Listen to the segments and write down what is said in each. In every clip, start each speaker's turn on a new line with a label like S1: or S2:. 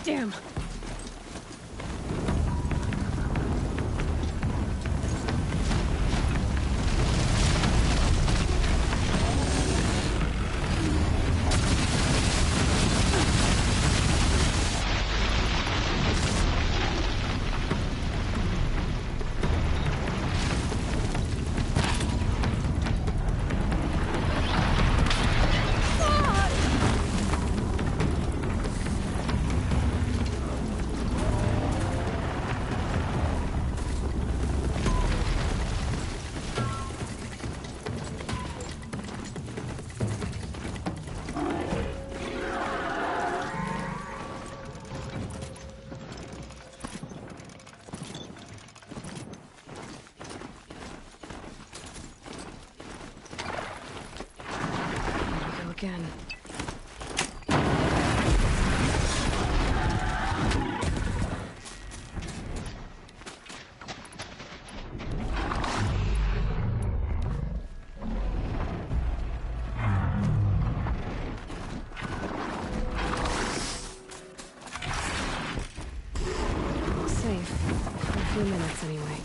S1: Damn. Again. Safe. For a few minutes anyway.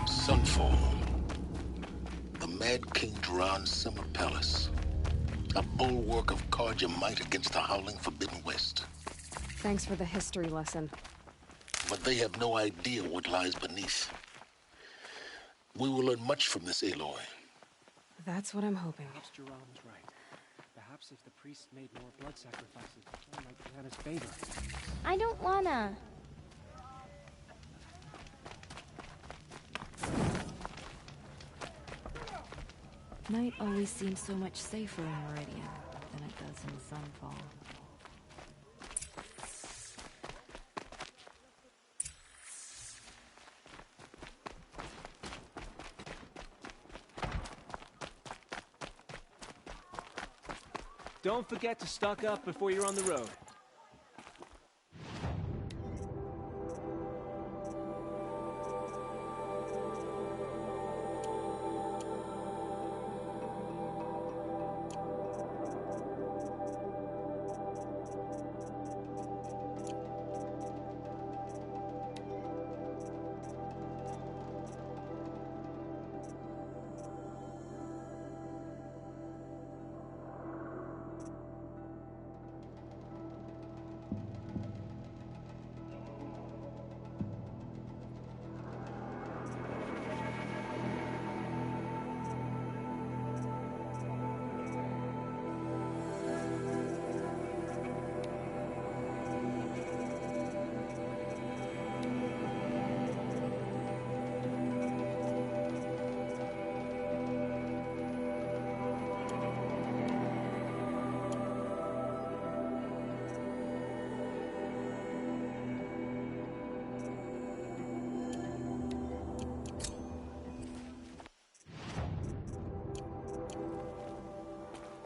S2: Sunfall. The Mad King Duran's summer palace. A bulwark of Carja might against the howling Forbidden West.
S1: Thanks for the history lesson.
S2: But they have no idea what lies beneath. We will learn much from this Aloy.
S1: That's what I'm hoping.
S3: Perhaps Duran was right. Perhaps if the priests made more blood sacrifices, it might be in his favor.
S4: I don't wanna.
S1: Night always seems so much safer in Meridian than it does in Sunfall.
S3: Don't forget to stock up before you're on the road.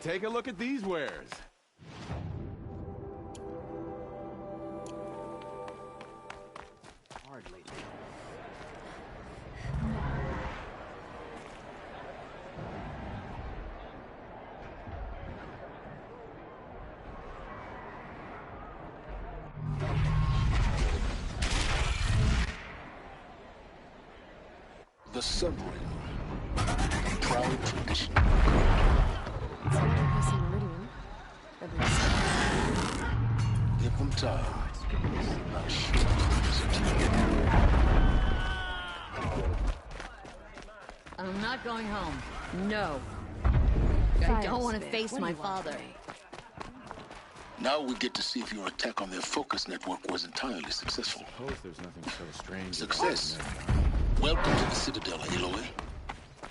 S4: Take a look at these wares.
S3: Hardly.
S2: The submarine. Proud tradition.
S1: It's not impressive Meridian. At least.
S2: Give them time. Not sure.
S5: I'm not going home. No. I
S1: Fire
S5: don't want to
S1: spit.
S5: face
S1: What do
S5: my
S1: you want
S5: father.
S1: from me?
S2: Now we get to see if your attack on their focus network was entirely successful.
S4: Suppose there's nothing so strange.
S2: Success.
S4: about that.
S2: Welcome to the Citadel, Aloy.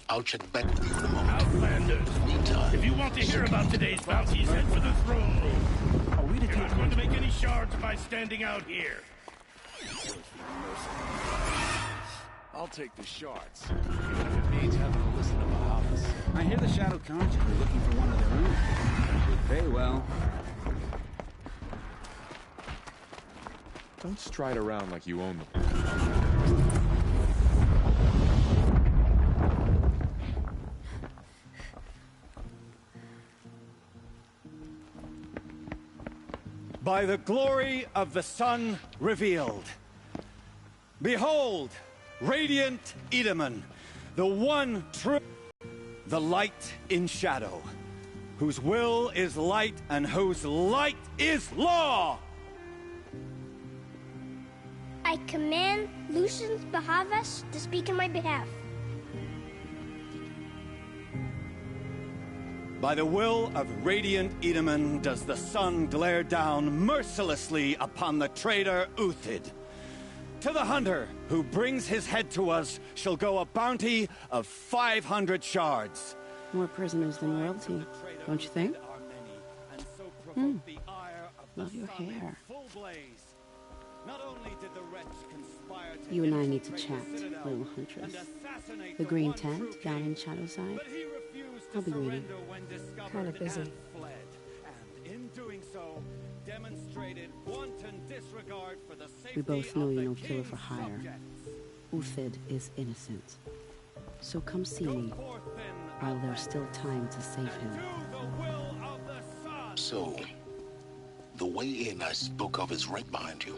S2: I'll check back with you in a moment.
S6: Outlanders,
S2: Meantime,
S6: if you want to hear about today's bounties, head for the throne room.
S3: Are we to
S6: You're
S3: take
S6: not going to make any shards by standing out here.
S4: I'll take the shards, even if it means having to listen to Bahamas.
S7: I hear the Shadow Conjurer are looking for one of their own. Would pay well.
S4: Don't stride around like you own them.
S8: By the glory of the sun revealed. Behold, radiant Edaman, the one true, the light in shadow, whose will is light and whose light is law.
S9: I command Lucius Bahavas to speak in my behalf.
S8: By the will of radiant Edaman does the sun glare down mercilessly upon the traitor Uthid. To the hunter who brings his head to us shall go a bounty of 500 shards.
S10: More prisoners than royalty, don't you think? Love your hair. You and I need to chat, little huntress. The green tent down in Shadowside. I'll be waiting.
S1: Kind of busy.
S10: We both know you're no killer for hire. Uthid is innocent. So come see me, while there's still time to save him.
S2: So, the way in I spoke of is right behind you.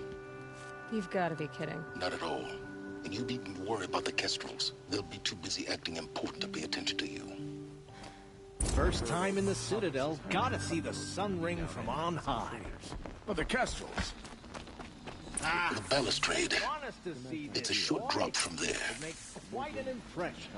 S1: You've got to be kidding.
S2: Not at all. And you needn't worry about the Kestrels. They'll be too busy acting important to pay attention to you.
S6: First time in the Citadel, gotta see the sun ring from on high.
S4: But the Kestrels.
S2: The balustrade.
S6: Want us to see
S2: It's a
S6: this
S2: short
S6: boy?
S2: drop from there.
S6: It makes quite an impression.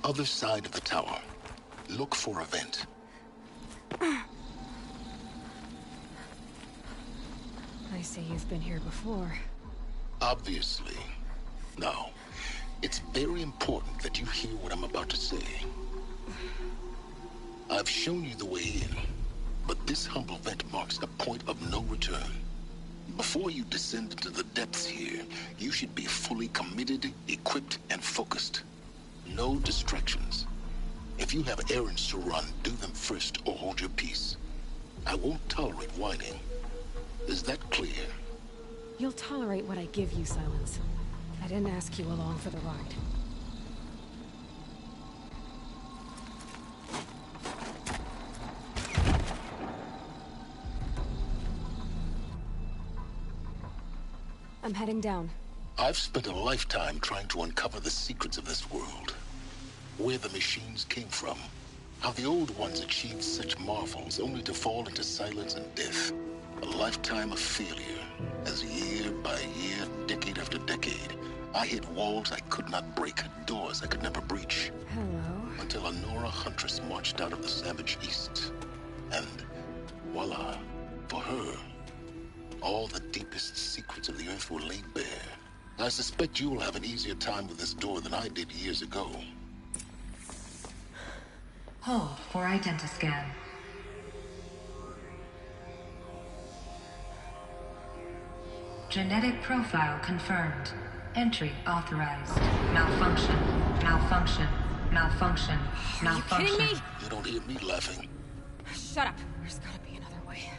S2: other side of the tower. Look for a vent.
S1: I see you've been here before.
S2: Obviously. Now, it's very important that you hear what I'm about to say. I've shown you the way in, but this humble vent marks a point of no return. Before you descend into the depths here, you should be fully committed, equipped, and focused. No distractions. If you have errands to run, do them first or hold your peace. I won't tolerate whining. Is that clear?
S1: You'll tolerate what I give you, Silence. I didn't ask you along for the ride. I'm heading down.
S2: I've spent a lifetime trying to uncover the secrets of this world. Where the machines came from. How the old ones achieved such marvels only to fall into silence and death. A lifetime of failure, as year by year, decade after decade, I hit walls I could not break, doors I could never breach.
S1: Hello.
S2: Until a Nora huntress marched out of the savage east. And voila, for her, all the deepest secrets of the earth were laid bare. I suspect you'll have an easier time with this door than I did years ago.
S11: Hold for identiscan. Genetic profile confirmed. Entry authorized. Malfunction. Malfunction. Malfunction. Malfunction.
S1: Are you kidding me?
S2: You don't hear me laughing.
S1: Shut up. There's gotta be another way.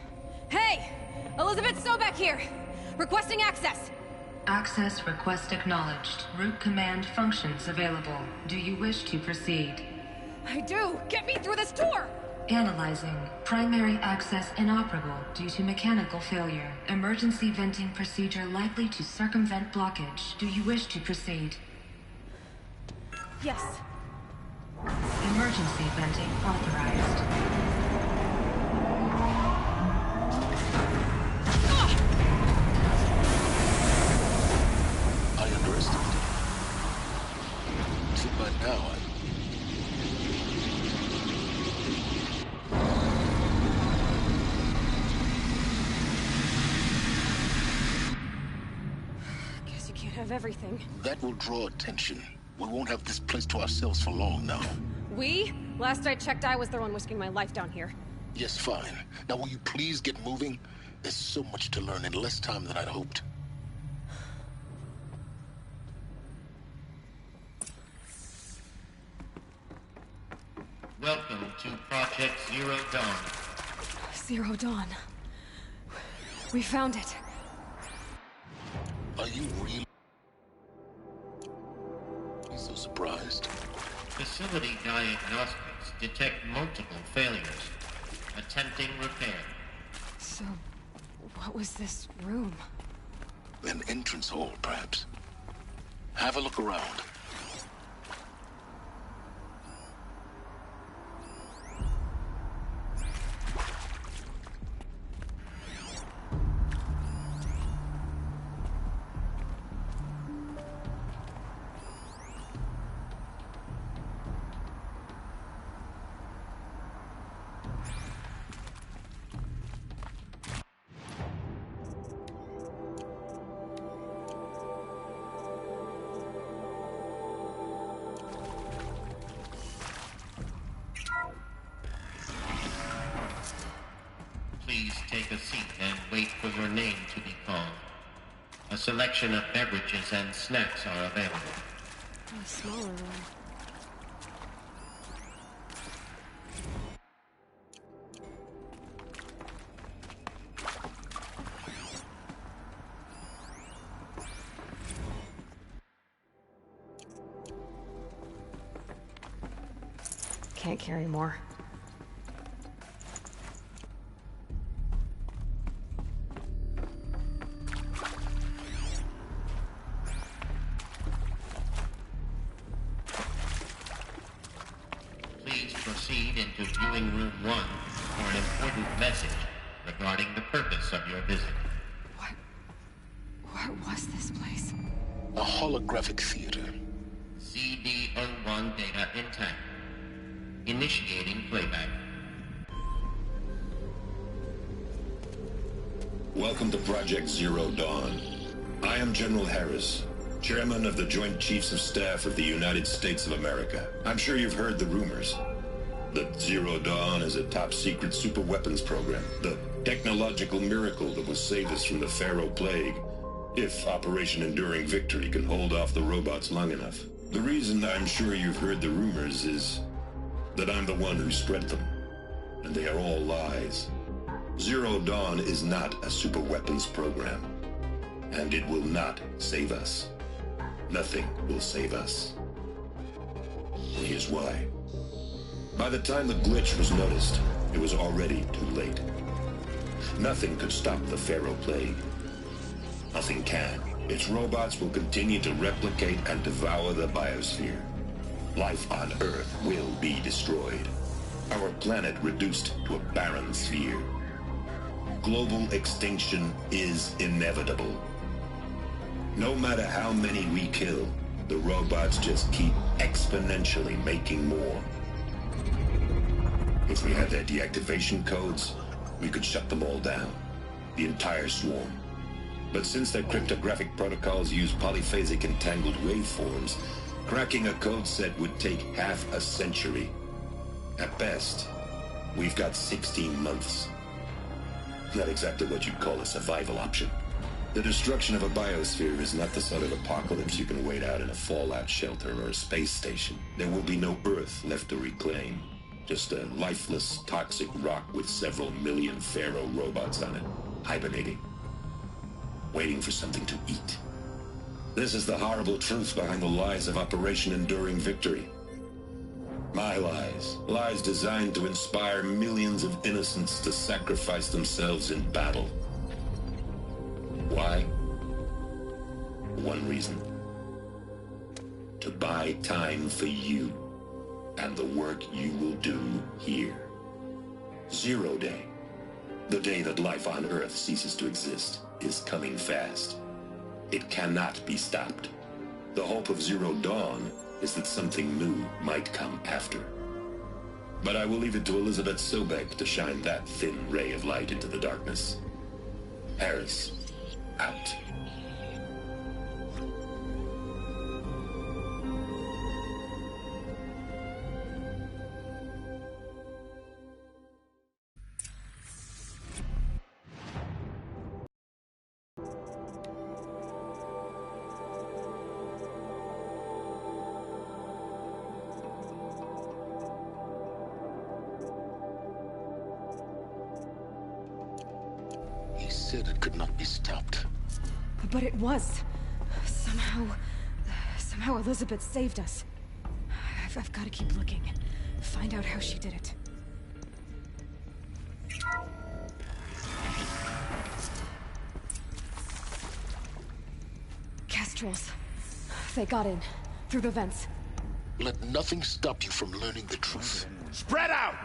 S1: Hey! Elizabeth Sobek here! Requesting access!
S11: Access request acknowledged. Root command functions available. Do you wish to proceed?
S1: I do! Get me through this door!
S11: Analyzing. Primary access inoperable due to mechanical failure. Emergency venting procedure likely to circumvent blockage. Do you wish to proceed?
S1: Yes.
S11: Emergency venting authorized.
S2: I underestimated. See, by now,
S1: Guess you can't have everything.
S2: that will draw attention. We won't have this place to ourselves for long now.
S1: We? Last I checked, I was the one risking my life down here.
S2: Yes, fine. Now will you please get moving? There's so much to learn in less time than I'd hoped.
S12: Welcome to Project Zero Dawn.
S1: Zero Dawn. We found it.
S2: Are you really so surprised?
S12: Facility diagnostics detect multiple failures. Attempting repair.
S1: So, what was this room?
S2: An entrance hall, perhaps. Have a look around.
S12: Please take a seat and wait for your name to be called. A selection of beverages and snacks are available.
S1: A smaller room. Can't carry more.
S12: Please proceed into viewing room 1 for an important message regarding the purpose of your visit.
S1: What was this place?
S2: A holographic theater.
S12: CD-01 Dawn data intact. Initiating playback.
S2: Welcome to Project Zero Dawn. I am General Harris, Chairman of the Joint Chiefs of Staff of the United States of America. I'm sure you've heard the rumors that Zero Dawn is a top-secret super-weapons program, the technological miracle that will save us from the Pharaoh Plague, if Operation Enduring Victory can hold off the robots long enough. The reason I'm sure you've heard the rumors is that I'm the one who spread them, and they are all lies. Zero Dawn is not a super-weapons program, and it will not save us. Nothing will save us. And here's why. By the time the glitch was noticed, it was already too late. Nothing could stop the Pharaoh Plague. Nothing can. Its robots will continue to replicate and devour the biosphere. Life on Earth will be destroyed. Our planet reduced to a barren sphere. Global extinction is inevitable. No matter how many we kill, the robots just keep exponentially making more. If we had their deactivation codes, we could shut them all down. The entire swarm. But since their cryptographic protocols use polyphasic entangled waveforms, cracking a code set would take half a century. At best, we've got 16 months. Not exactly what you'd call a survival option. The destruction of a biosphere is not the sort of apocalypse you can wait out in a fallout shelter or a space station. There will be no Earth left to reclaim. Just a lifeless, toxic rock with several million Pharaoh robots on it, hibernating. Waiting for something to eat. This is the horrible truth behind the lies of Operation Enduring Victory. My lies. Lies designed to inspire millions of innocents to sacrifice themselves in battle. Why? One reason. To buy time for you and the work you will do here. Zero Day. The day that life on Earth ceases to exist is coming fast. It cannot be stopped. The hope of Zero Dawn is that something new might come after. But I will leave it to Elizabeth Sobek to shine that thin ray of light into the darkness. Harris, out. He said it could not be stopped.
S1: But it was. Somehow Elizabeth saved us. I've got to keep looking. Find out how she did it. Kestrels. They got in. Through the vents.
S2: Let nothing stop you from learning the truth.
S4: Spread out!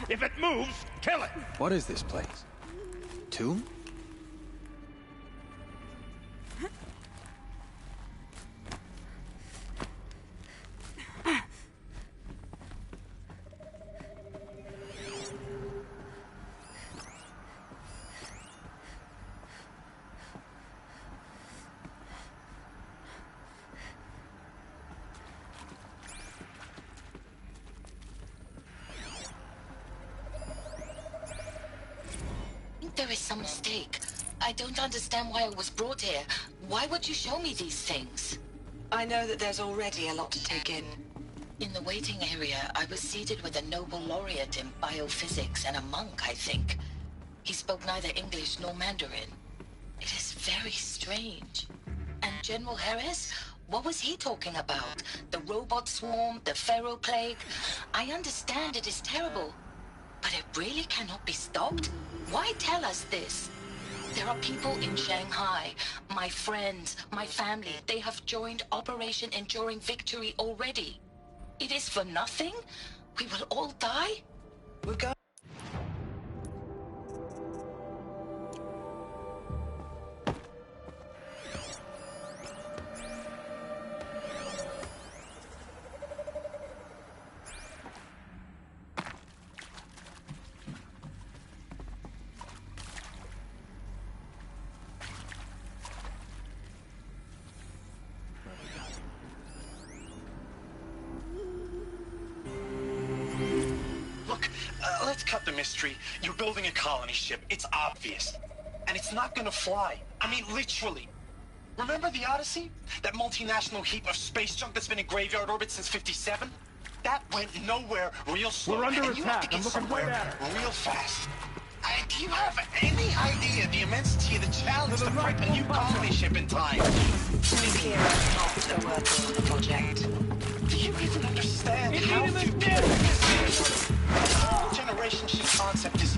S4: If it moves, kill it!
S7: What is this place? Tomb?
S13: There is some mistake. I don't understand why I was brought here. Why would you show me these things?
S14: I know that there's already a lot to take in.
S13: In the waiting area, I was seated with a Nobel laureate in biophysics and a monk, I think. He spoke neither English nor Mandarin. It is very strange. And General Harris? What was he talking about? The robot swarm, the Pharaoh Plague? I understand it is terrible. But it really cannot be stopped? Why tell us this? There are people in Shanghai, my friends, my family. They have joined Operation Enduring Victory already. It is for nothing? We will all die?
S14: We're going...
S15: let's cut the mystery. You're building a colony ship. It's obvious. And it's not gonna fly. I mean, literally. Remember the Odyssey? That multinational heap of space junk that's been in graveyard orbit since '57? That went nowhere real slow.
S3: We're under
S15: and you have to
S3: attack.
S15: get
S3: I'm looking
S15: somewhere
S3: right at her.
S15: real fast. Do you have any idea the immensity of the challenge to prep a new colony ship in time?
S14: Nuclear is not a workable project.
S15: Do you even understand how few people this generation ship concept is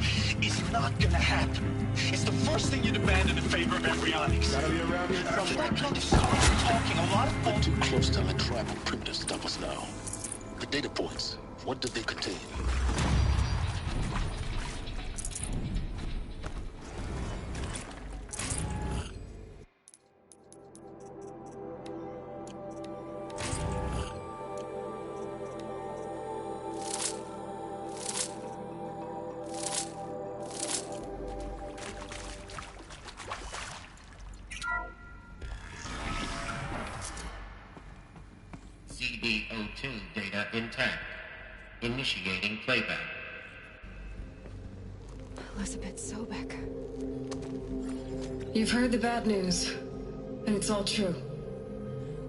S15: not gonna happen? It's the first thing you'd abandon in favor of embryonics.
S3: Gotta be around here somewhere.
S15: That kind of stuff we're talking a lot of
S2: We're too close to the tribal crypt to stop us now. The data points, what did they contain?
S12: CD02 data intact. Initiating playback.
S1: Elizabeth Sobek.
S11: You've heard the bad news, and it's all true.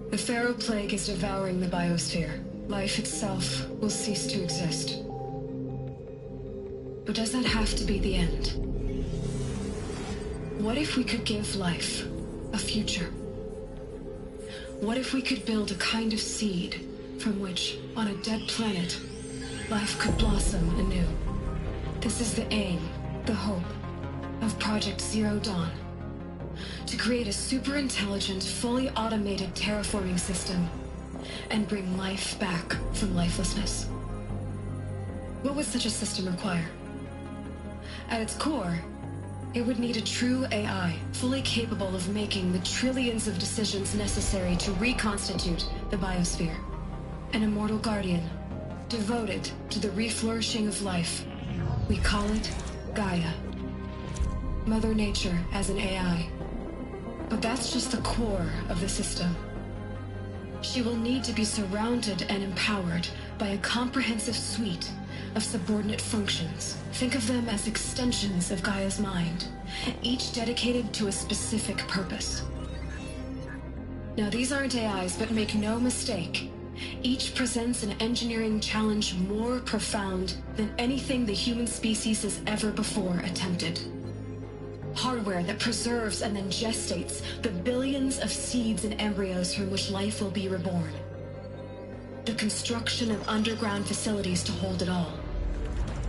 S11: The Pharaoh Plague is devouring the biosphere. Life itself will cease to exist. But does that have to be the end? What if we could give life a future? What if we could build a kind of seed from which, on a dead planet, life could blossom anew? This is the aim, the hope, of Project Zero Dawn. To create a super-intelligent, fully automated terraforming system and bring life back from lifelessness. What would such a system require? At its core, it would need a true AI, fully capable of making the trillions of decisions necessary to reconstitute the biosphere. An immortal guardian, devoted to the reflourishing of life. We call it Gaia. Mother Nature as an AI. But that's just the core of the system. She will need to be surrounded and empowered by a comprehensive suite of subordinate functions. Think of them as extensions of Gaia's mind, each dedicated to a specific purpose. Now, these aren't AIs, but make no mistake, each presents an engineering challenge more profound than anything the human species has ever before attempted. Hardware that preserves and then gestates the billions of seeds and embryos from which life will be reborn. The construction of underground facilities to hold it all.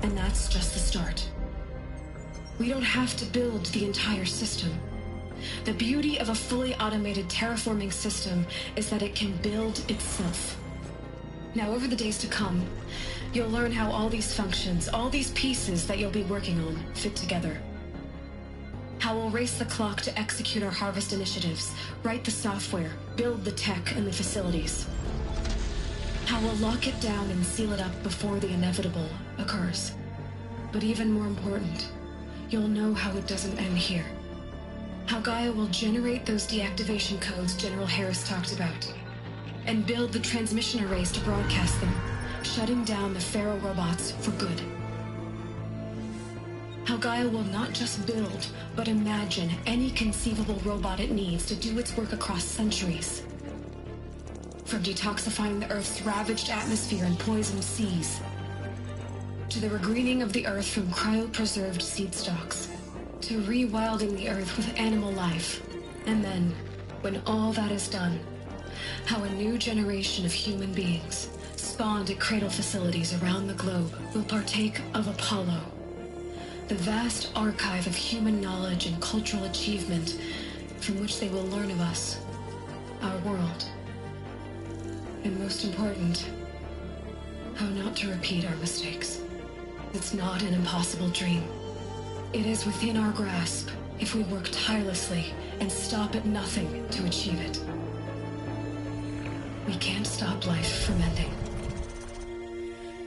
S11: And that's just the start. We don't have to build the entire system. The beauty of a fully automated terraforming system is that it can build itself. Now, over the days to come, you'll learn how all these functions, all these pieces that you'll be working on, fit together. How we'll race the clock to execute our harvest initiatives, write the software, build the tech and the facilities. How we'll lock it down and seal it up before the inevitable occurs. But even more important, you'll know how it doesn't end here. How Gaia will generate those deactivation codes General Harris talked about, and build the transmission arrays to broadcast them, shutting down the Pharaoh robots for good. How Gaia will not just build, but imagine any conceivable robot it needs to do its work across centuries. From detoxifying the Earth's ravaged atmosphere and poisoned seas, to the regreening of the Earth from cryopreserved seed stalks, to rewilding the Earth with animal life. And then, when all that is done, how a new generation of human beings, spawned at cradle facilities around the globe, will partake of Apollo, the vast archive of human knowledge and cultural achievement from which they will learn of us, our world. And most important, how not to repeat our mistakes. It's not an impossible dream. It is within our grasp if we work tirelessly and stop at nothing to achieve it. We can't stop life from ending.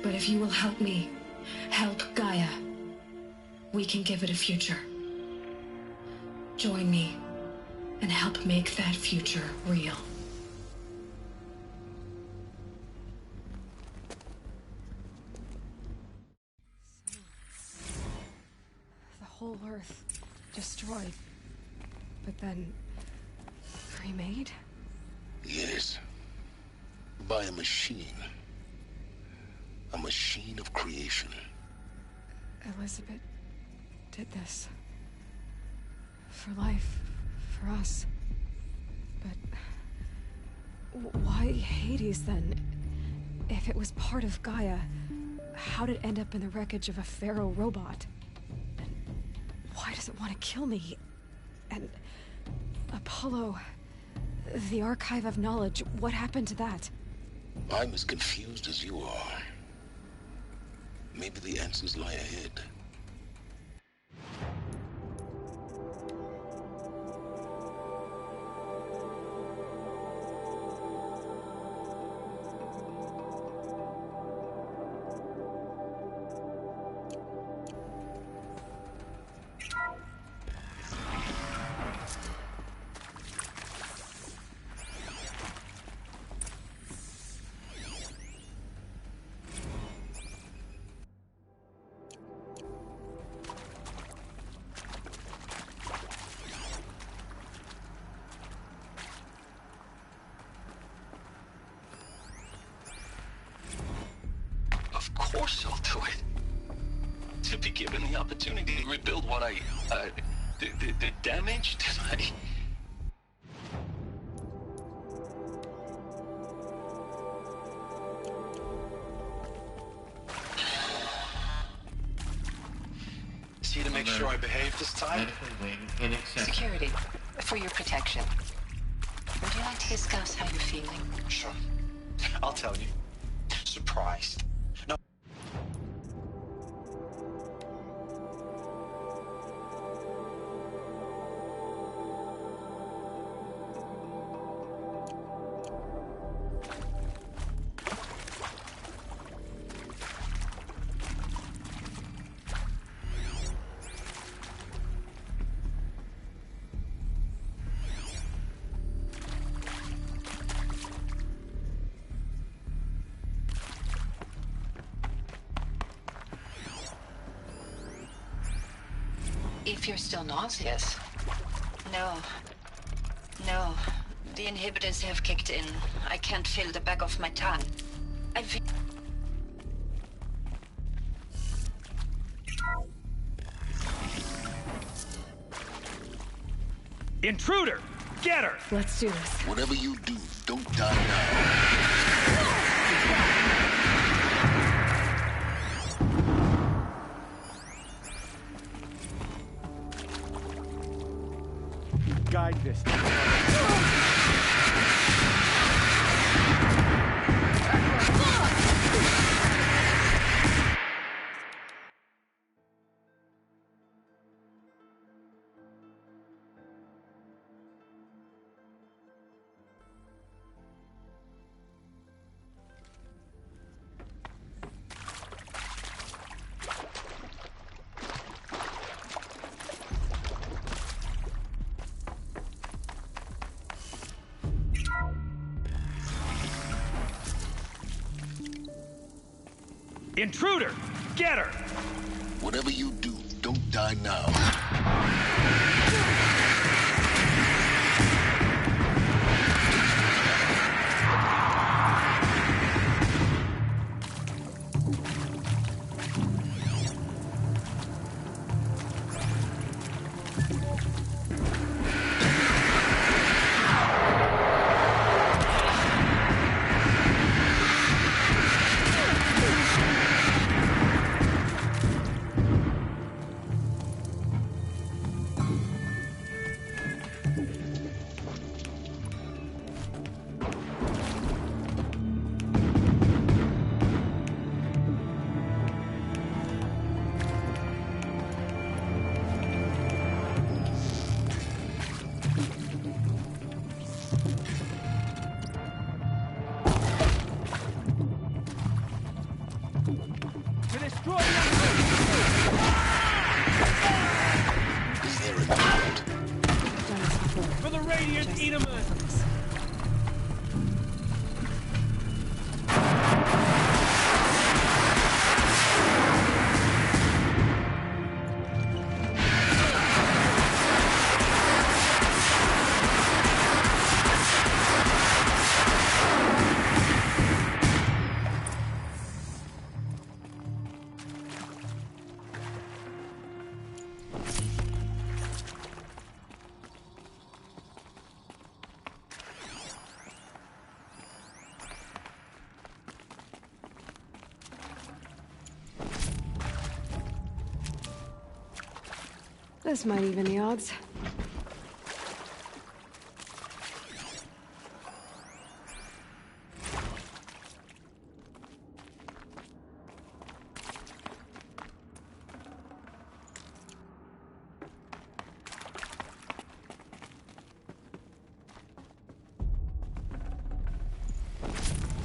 S11: But if you will help me, help Gaia, we can give it a future. Join me and help make that future real.
S1: destroyed, but then remade?
S2: Yes. By a machine. A machine of creation.
S1: Elizabeth did this. For life. For us. But why Hades then? If it was part of Gaia, how did it end up in the wreckage of a pharaoh robot? And why does it want to kill me? And Apollo, the Archive of Knowledge, what happened to that?
S2: I'm as confused as you are. Maybe the answers lie ahead. Of course I'll do it. To be given the opportunity to rebuild what the damage that I... See to make sure I behave this time?
S14: Security, for your protection. Would you like to discuss how you're feeling?
S15: Sure. I'll tell you. Surprised. No.
S14: If you're still nauseous. No. No. The inhibitors have kicked in. I can't feel the back of my tongue. I feel...
S8: Intruder! Get her!
S1: Let's do this.
S2: Whatever you do, don't die now.
S3: Guide this.
S8: Intruder! Get her!
S2: Whatever you do, don't die now.
S8: For the Radiant Edaman!
S1: This might even the odds.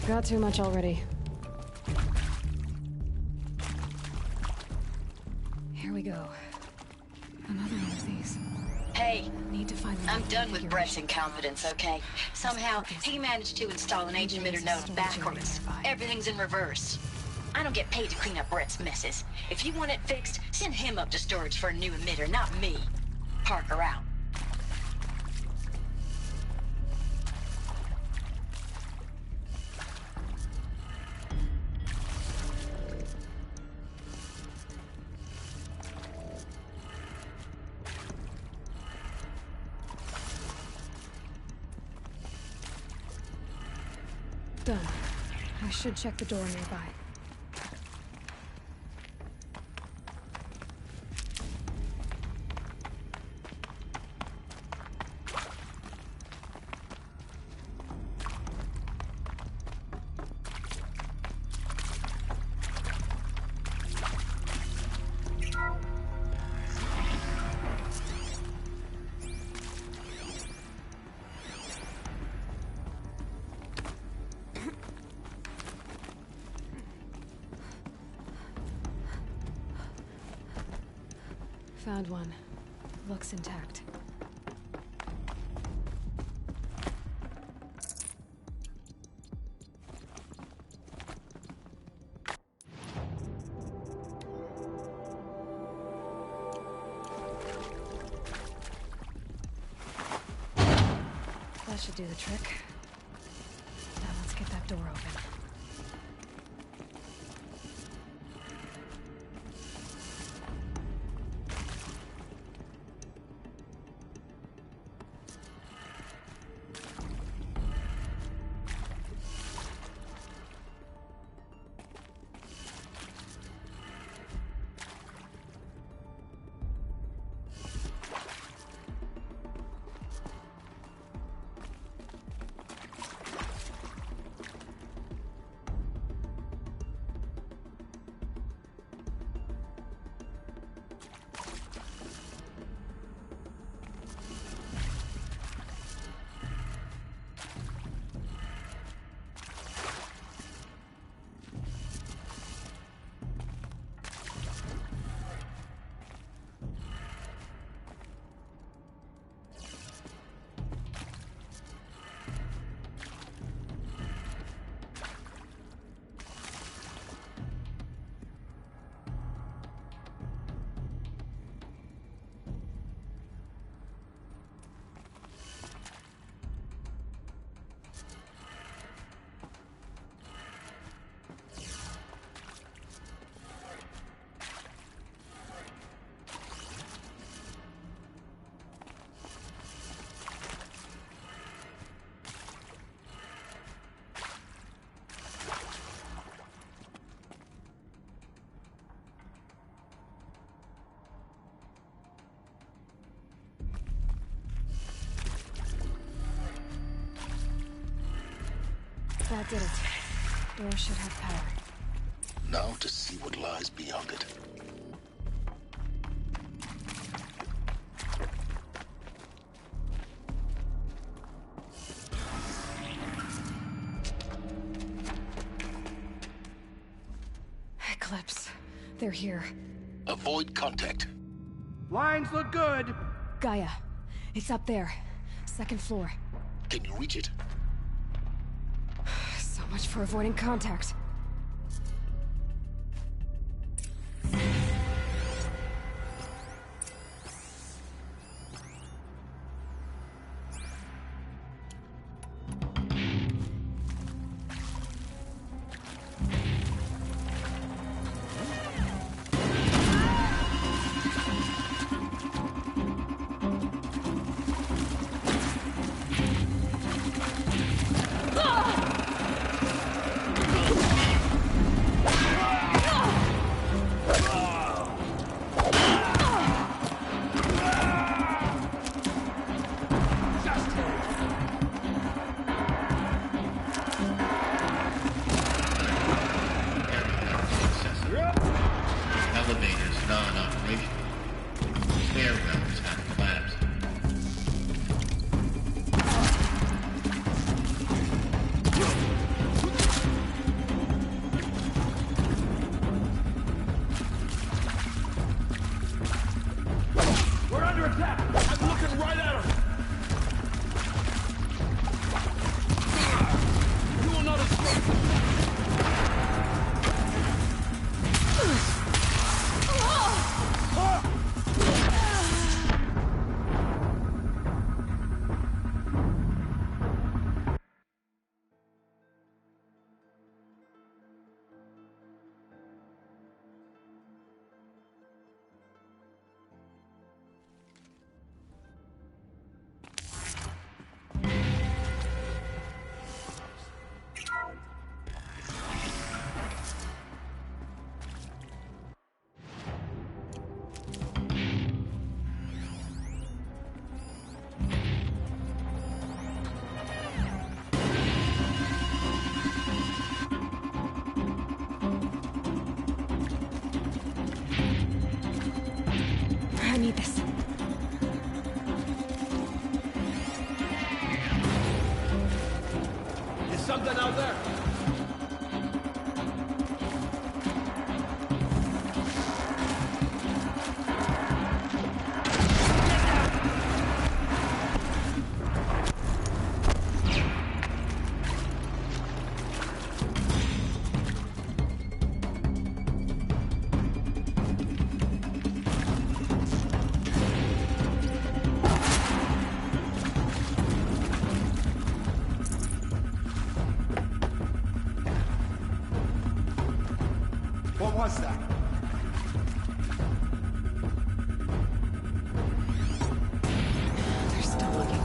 S1: Got too much already. Here we go. Another one of these.
S14: Hey,
S1: need to find.
S14: I'm done with Brett's incompetence, okay? Somehow, he managed to install an age emitter node backwards. Everything's in reverse. I don't get paid to clean up Brett's messes. If you want it fixed, send him up to storage for a new emitter, not me. Parker out.
S1: Done. I should check the door nearby. Found one. Looks intact. That should do the trick. Now let's get that door open. That did it. Door should have power.
S2: Now to see what lies beyond it.
S1: Eclipse. They're here.
S2: Avoid contact.
S6: Lines look good.
S1: Gaia. It's up there. Second floor.
S2: Can you reach it?
S1: So much for avoiding contact.
S16: something out there? What was that?
S1: They're still looking.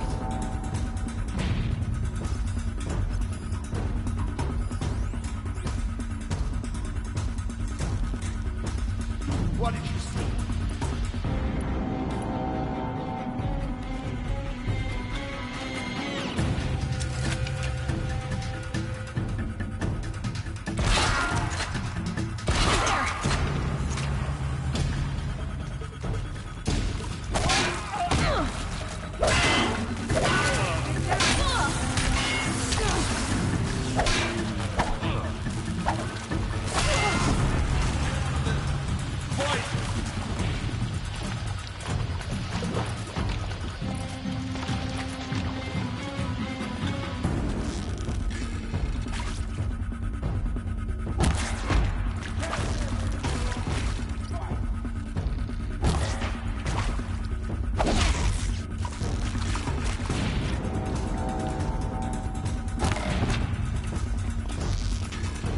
S16: What did you see?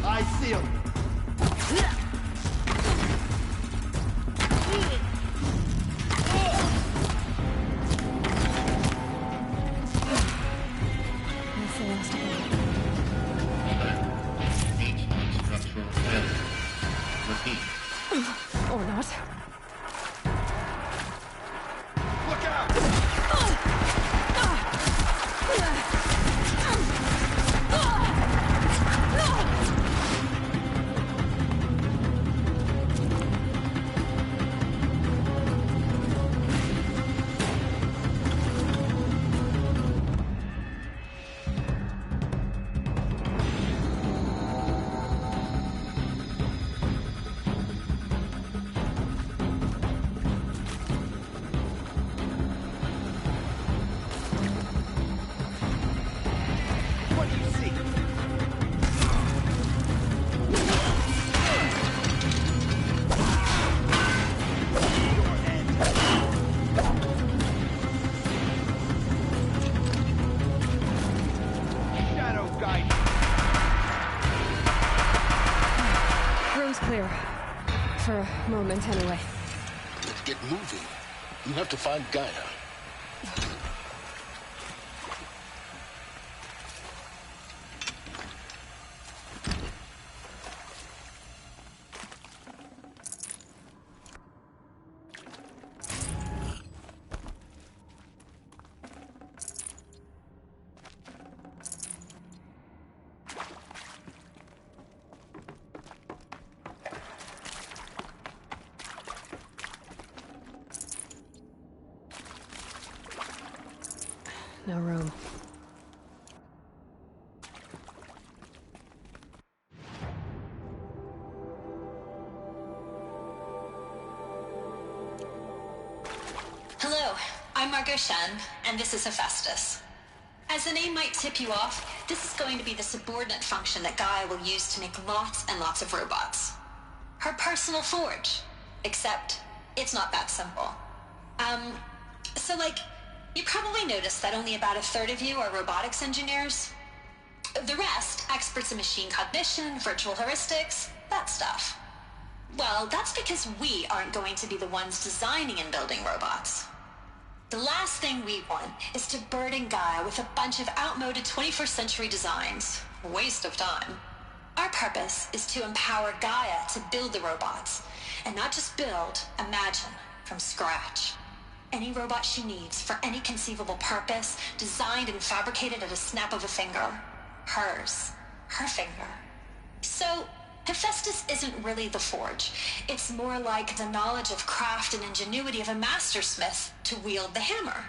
S16: I see him.
S1: That's the last of them.
S12: Structural failure. Repeat.
S1: Or not.
S16: Look out! What do you see? Shadow guide.
S1: Room's clear. For a moment, anyway.
S2: Let's get moving. You have to find Gaia.
S1: No room.
S14: Hello, I'm Margot Shen, and this is Hephaestus. As the name might tip you off, this is going to be the subordinate function that Gaia will use to make lots and lots of robots. Her personal forge. Except, it's not that simple. You probably noticed that only about a third of you are robotics engineers. The rest, experts in machine cognition, virtual heuristics, that stuff. Well, that's because we aren't going to be the ones designing and building robots. The last thing we want is to burden Gaia with a bunch of outmoded 21st century designs. Waste of time. Our purpose is to empower Gaia to build the robots, and not just build, imagine, from scratch. Any robot she needs for any conceivable purpose, designed and fabricated at a snap of a finger. Hers. Her finger. So, Hephaestus isn't really the forge. It's more like the knowledge of craft and ingenuity of a mastersmith to wield the hammer.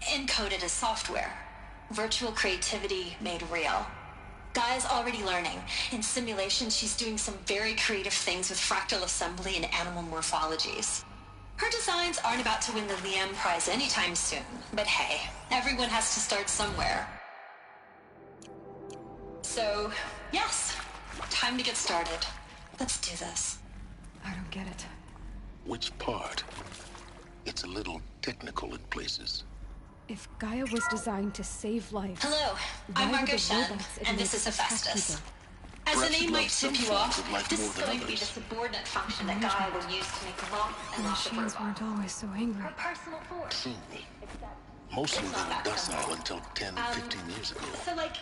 S14: Encoded as software. Virtual creativity made real. Gaia's already learning. In simulation, she's doing some very creative things with fractal assembly and animal morphologies. Her designs aren't about to win the Liam Prize anytime soon, but hey, everyone has to start somewhere. So, yes, time to get started. Let's do this.
S1: I don't get it.
S2: Which part? It's a little technical in places.
S1: If Gaia was designed to save life...
S14: Hello, I'm Margot Shen, and this is Hephaestus. As the name might tip you off, this is going to be the subordinate function that Gaia will use to make lots and lots of robots.
S1: Machines weren't always so angry.
S14: Her personal force.
S2: True. Mostly they were docile until 10, 15 years ago.
S14: So, like,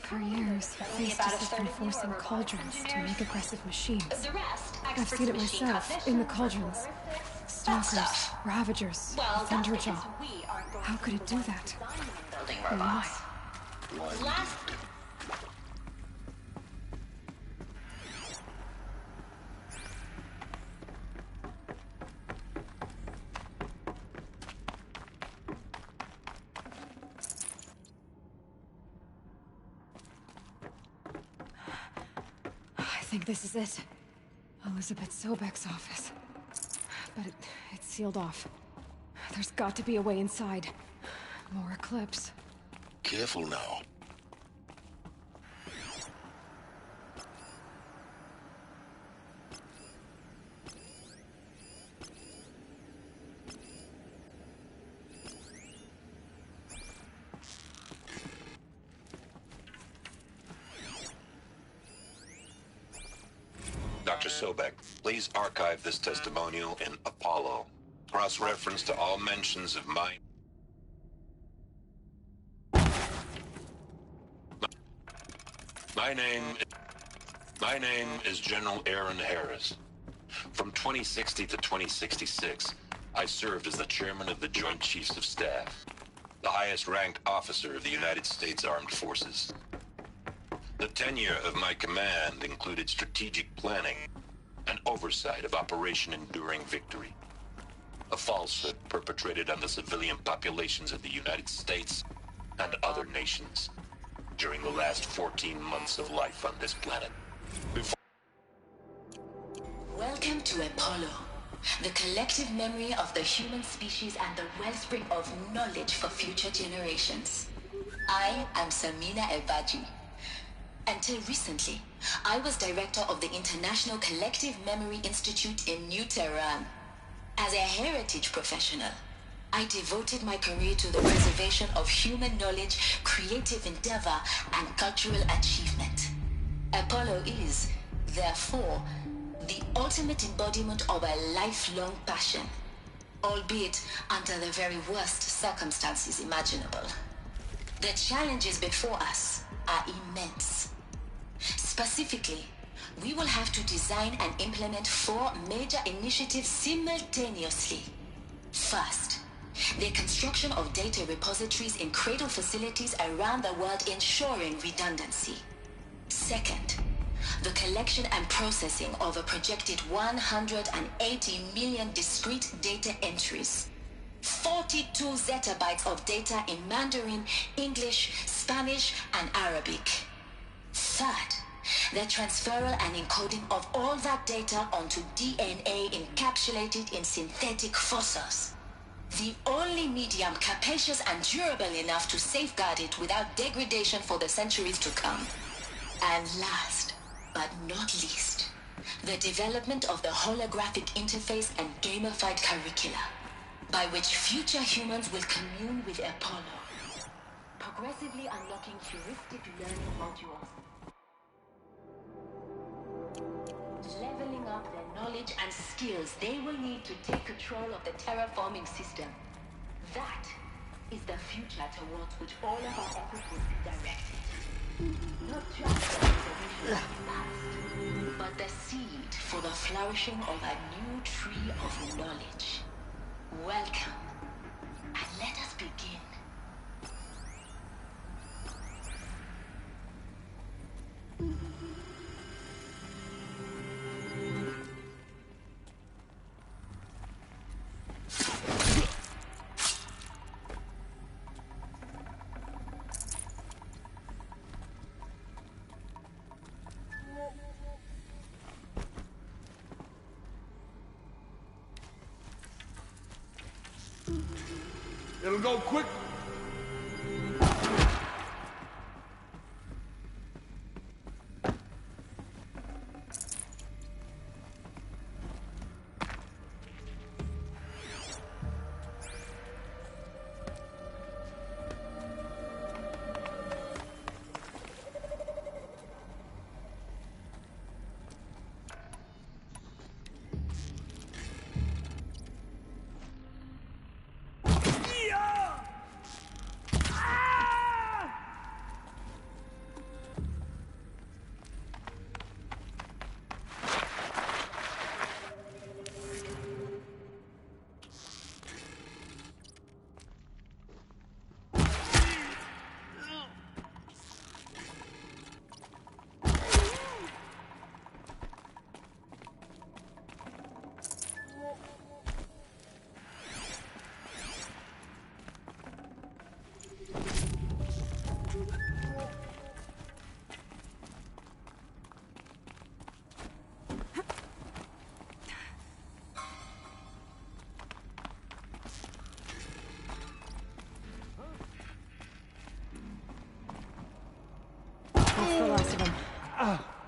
S1: for years, Hephaestus has been forcing cauldrons to make aggressive machines.
S14: The rest,
S1: I've seen it myself, in the cauldrons. Stalkers, Ravagers, Thunderjaw. How could it do that? And why? I think this is it. Elizabeth Sobek's office. But it's sealed off. There's got to be a way inside. More Eclipse.
S2: Careful now.
S17: Dr. Sobek, please archive this testimonial in Apollo. Cross-reference to all mentions of my name is General Aaron Harris. From 2060 to 2066, I served as the chairman of the Joint Chiefs of Staff, the highest-ranked officer of the United States Armed Forces. The tenure of my command included strategic planning and oversight of Operation Enduring Victory, a falsehood perpetrated on the civilian populations of the United States and other nations during the last 14 months of life on this planet.
S13: Welcome to Apollo, the collective memory of the human species and the wellspring of knowledge for future generations. I am Samina Ebaji. Until recently, I was director of the International Collective Memory Institute in New Tehran. As a heritage professional, I devoted my career to the preservation of human knowledge, creative endeavor, and cultural achievement. Apollo is, therefore, the ultimate embodiment of a lifelong passion, albeit under the very worst circumstances imaginable. The challenges before us are immense. Specifically, we will have to design and implement 4 major initiatives simultaneously. First, the construction of data repositories in cradle facilities around the world ensuring redundancy. Second, the collection and processing of a projected 180 million discrete data entries. 42 zettabytes of data in Mandarin, English, Spanish, and Arabic. Third, the transferal and encoding of all that data onto DNA encapsulated in synthetic fossils. The only medium capacious and durable enough to safeguard it without degradation for the centuries to come. And last, but not least, the development of the holographic interface and gamified curricula, by which future humans will commune with Apollo, progressively unlocking heuristic learning modules, leveling up their knowledge and skills they will need to take control of the terraforming system. That is the future towards which all of our efforts will be directed. Not just the preservation of the past, but the seed for the flourishing of a new tree of knowledge. Welcome, and let us begin.
S16: It'll go quick.
S1: That's the last of them.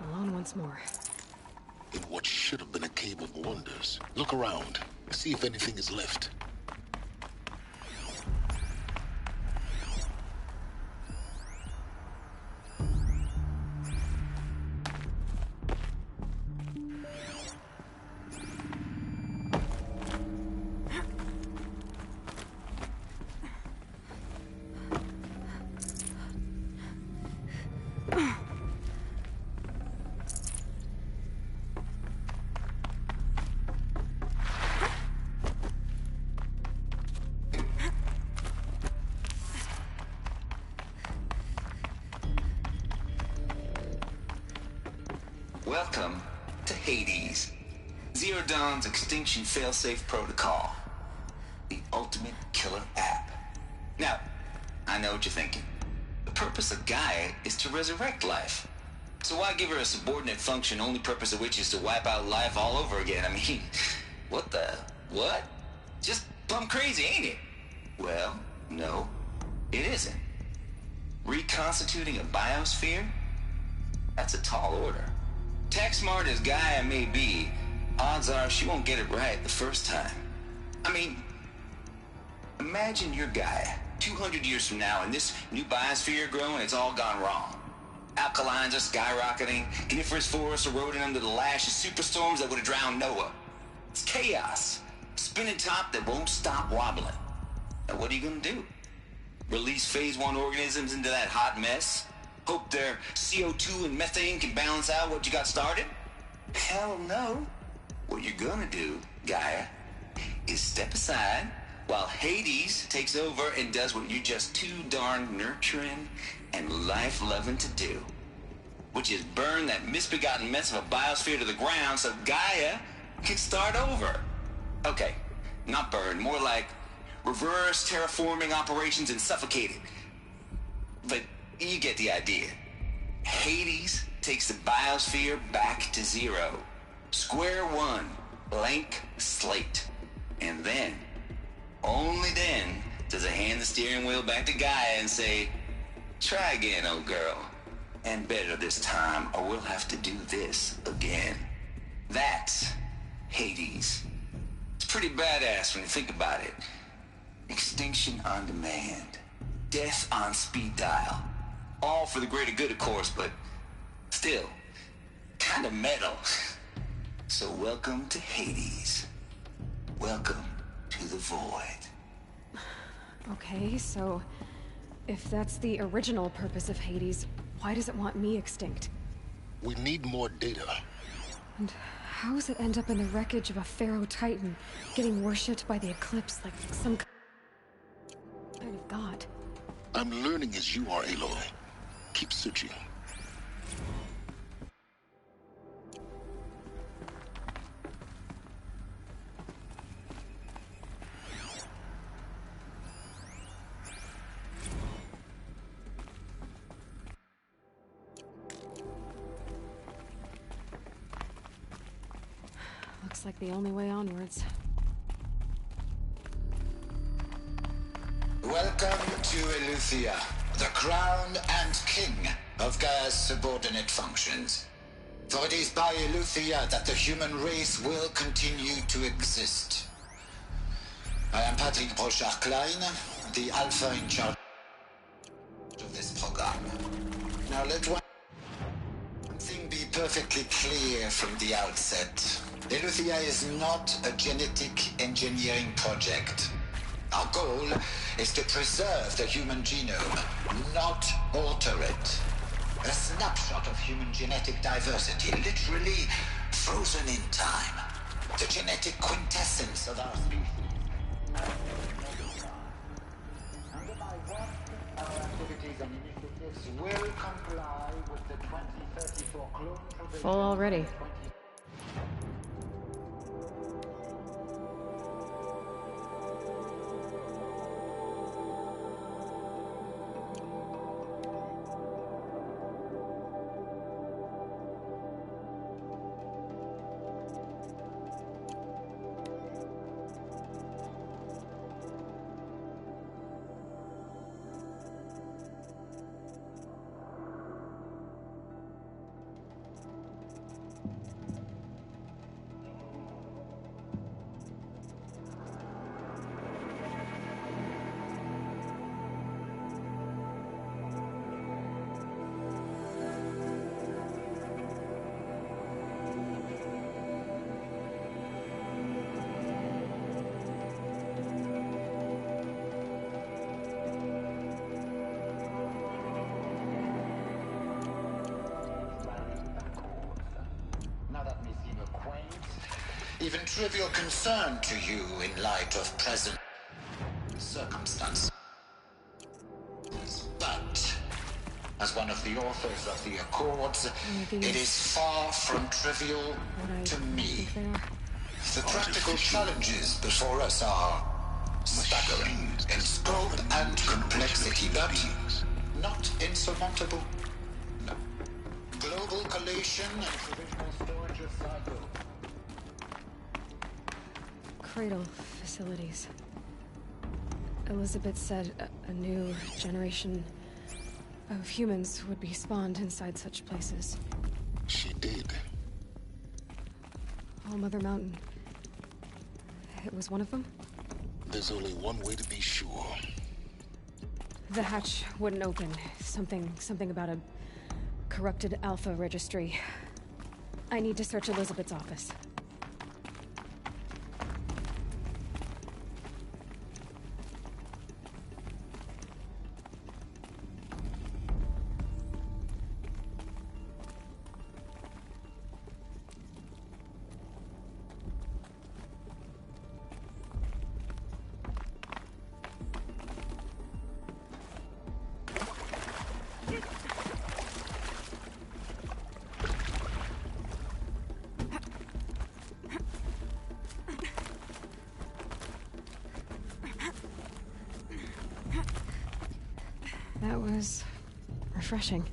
S1: Alone once more.
S2: In what should have been a cave of wonders. Look around. See if anything is left.
S18: Welcome to Hades, Zero Dawn's extinction failsafe protocol, the ultimate killer app. Now, I know what you're thinking. The purpose of Gaia is to resurrect life. So why give her a subordinate function, only purpose of which is to wipe out life all over again? I mean, what? Just plumb crazy, ain't it? Well, no, it isn't. Reconstituting a biosphere? That's a tall order. Tech smart as Gaia may be, odds are she won't get it right the first time. I mean, imagine you're Gaia, 200 years from now, and this new biosphere growing, it's all gone wrong. Alkalines are skyrocketing, coniferous forests eroding under the lash of superstorms that would have drowned Noah. It's chaos, spinning top that won't stop wobbling. Now what are you gonna do? Release phase 1 organisms into that hot mess? Hope their CO2 and methane can balance out what you got started? Hell no. What you're gonna do, Gaia, is step aside while Hades takes over and does what you're just too darn nurturing and life-loving to do, which is burn that misbegotten mess of a biosphere to the ground so Gaia can start over. Okay, not burn, more like reverse terraforming operations and suffocate it. But you get the idea. Hades takes the biosphere back to zero. Square one, blank slate. And then, only then, does it hand the steering wheel back to Gaia and say, try again, old girl. And better this time, or we'll have to do this again. That's Hades. It's pretty badass when you think about it. Extinction on demand. Death on speed dial. All for the greater good, of course, but still, kind of metal. So welcome to Hades. Welcome to the void.
S1: Okay, so if that's the original purpose of Hades, why does it want me extinct?
S2: We need more data.
S1: And how does it end up in the wreckage of a Pharaoh Titan, getting worshipped by the Eclipse like some kind of god?
S2: I'm learning as you are, Aloy. Keep searching.
S1: Looks like the only way onwards.
S18: Welcome to Eleuthia, the crown and king of Gaia's subordinate functions. For it is by Eleuthia that the human race will continue to exist. I am Patrick Brochard-Klein, the Alpha in charge of this program. Now let one thing be perfectly clear from the outset. Eleuthia is not a genetic engineering project. Our goal is to preserve the human genome, not alter it. A snapshot of human genetic diversity, literally frozen in time. The genetic quintessence of our species. Under my work, our activities and initiatives will comply with the 2034 clone provision.
S5: Full already.
S18: Even trivial concern to you in light of present circumstances. But, as one of the authors of the Accords, it is far from trivial to me. The practical challenges before us are staggering in scope and complexity, but not insurmountable. No. Global collation and provisional storage of cycle.
S1: Cradle facilities. Elizabeth said a new generation of humans would be spawned inside such places.
S2: She did.
S1: All Mother Mountain. It was one of them?
S2: There's only one way to be sure.
S1: The hatch wouldn't open. Something about a corrupted Alpha registry. I need to search Elizabeth's office. That was refreshing.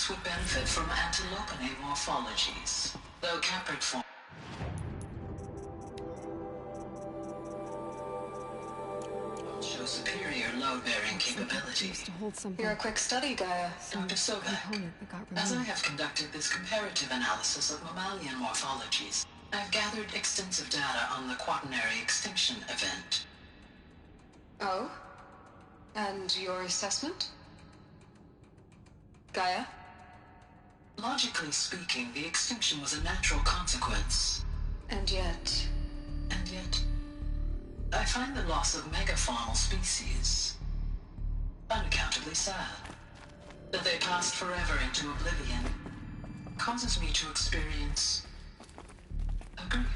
S13: Would benefit from antilopine morphologies, though caprid form show superior load-bearing capability. You're a quick study, Gaia, Dr. Sobek. As I have conducted this comparative analysis of mammalian morphologies, I've gathered extensive data on the quaternary extinction event.
S11: Oh? And your assessment? Gaia?
S13: Logically speaking, the extinction was a natural consequence.
S11: And yet,
S13: I find the loss of megafaunal species unaccountably sad. That they passed forever into oblivion causes me to experience a grief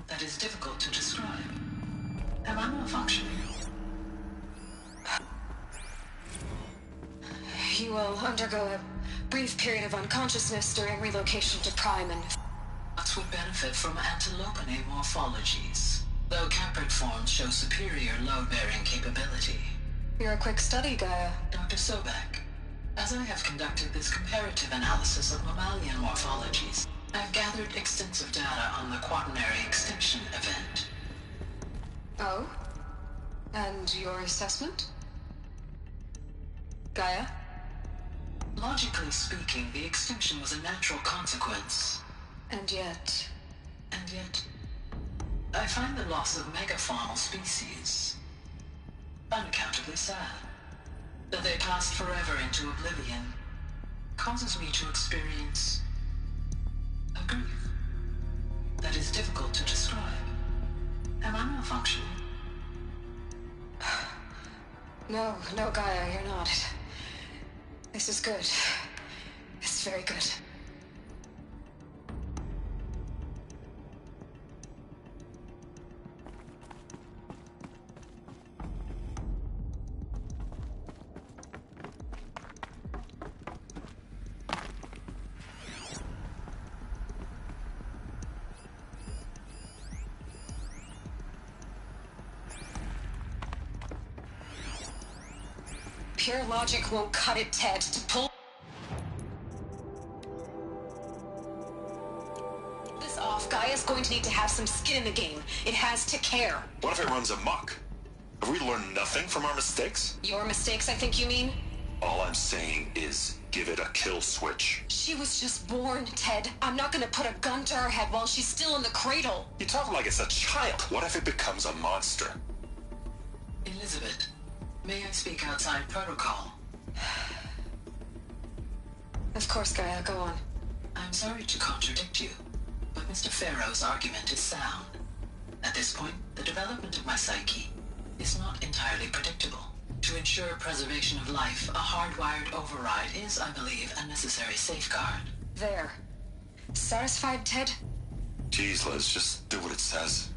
S13: that is difficult to describe. Am I malfunctioning?
S11: You will undergo a brief period of unconsciousness during relocation to Prime and...
S19: Nuts would benefit from antilopine morphologies, though caprid forms show superior load-bearing capability.
S11: You're a quick study, Gaia.
S19: Dr. Sobek, as I have conducted this comparative analysis of mammalian morphologies, I've gathered extensive data on the quaternary extinction event.
S11: Oh? And your assessment? Gaia?
S19: Logically speaking, the extinction was a natural consequence.
S11: And yet,
S19: I find the loss of megafaunal species unaccountably sad. That they passed forever into oblivion causes me to experience a grief that is difficult to describe. Am I malfunctioning?
S11: No, Gaia, you're not. This is good. It's very good. Pure logic won't cut it, Ted. To pull this off, Gaia's going to need to have some skin in the game. It has to care.
S17: What if it runs amok? Have we learned nothing from our mistakes?
S11: Your mistakes, I think you mean?
S17: All I'm saying is, give it a kill switch.
S11: She was just born, Ted. I'm not gonna put a gun to her head while she's still in the cradle.
S17: You talk like it's a child. What if it becomes a monster?
S19: Elizabeth, may I speak outside protocol?
S11: Of course, Gaia, go on.
S19: I'm sorry to contradict you, but Mr. Farrow's argument is sound. At this point, the development of my psyche is not entirely predictable. To ensure preservation of life, a hardwired override is, I believe, a necessary safeguard.
S11: There. Satisfied, Ted?
S17: Jeez, Liz, just do what it says.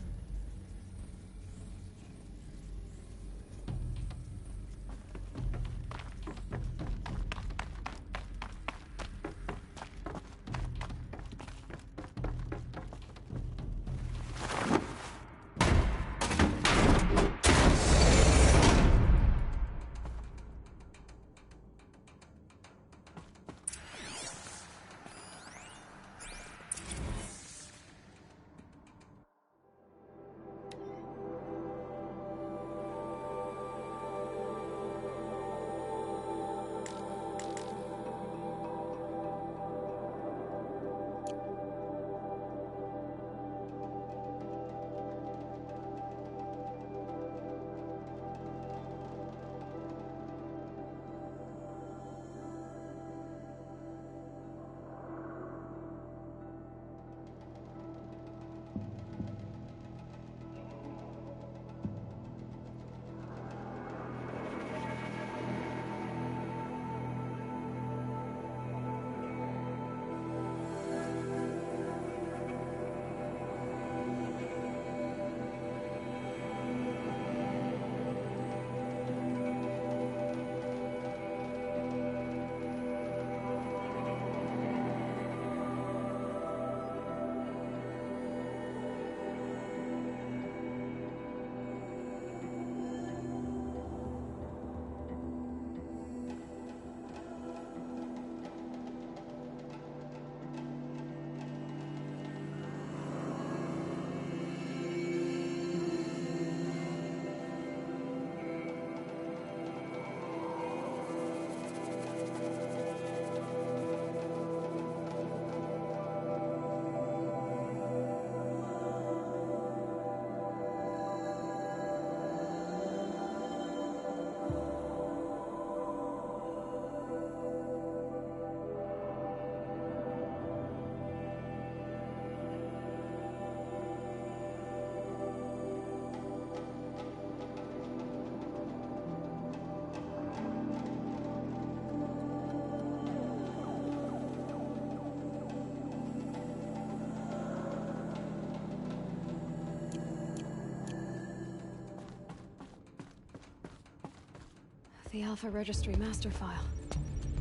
S1: The Alpha Registry master file.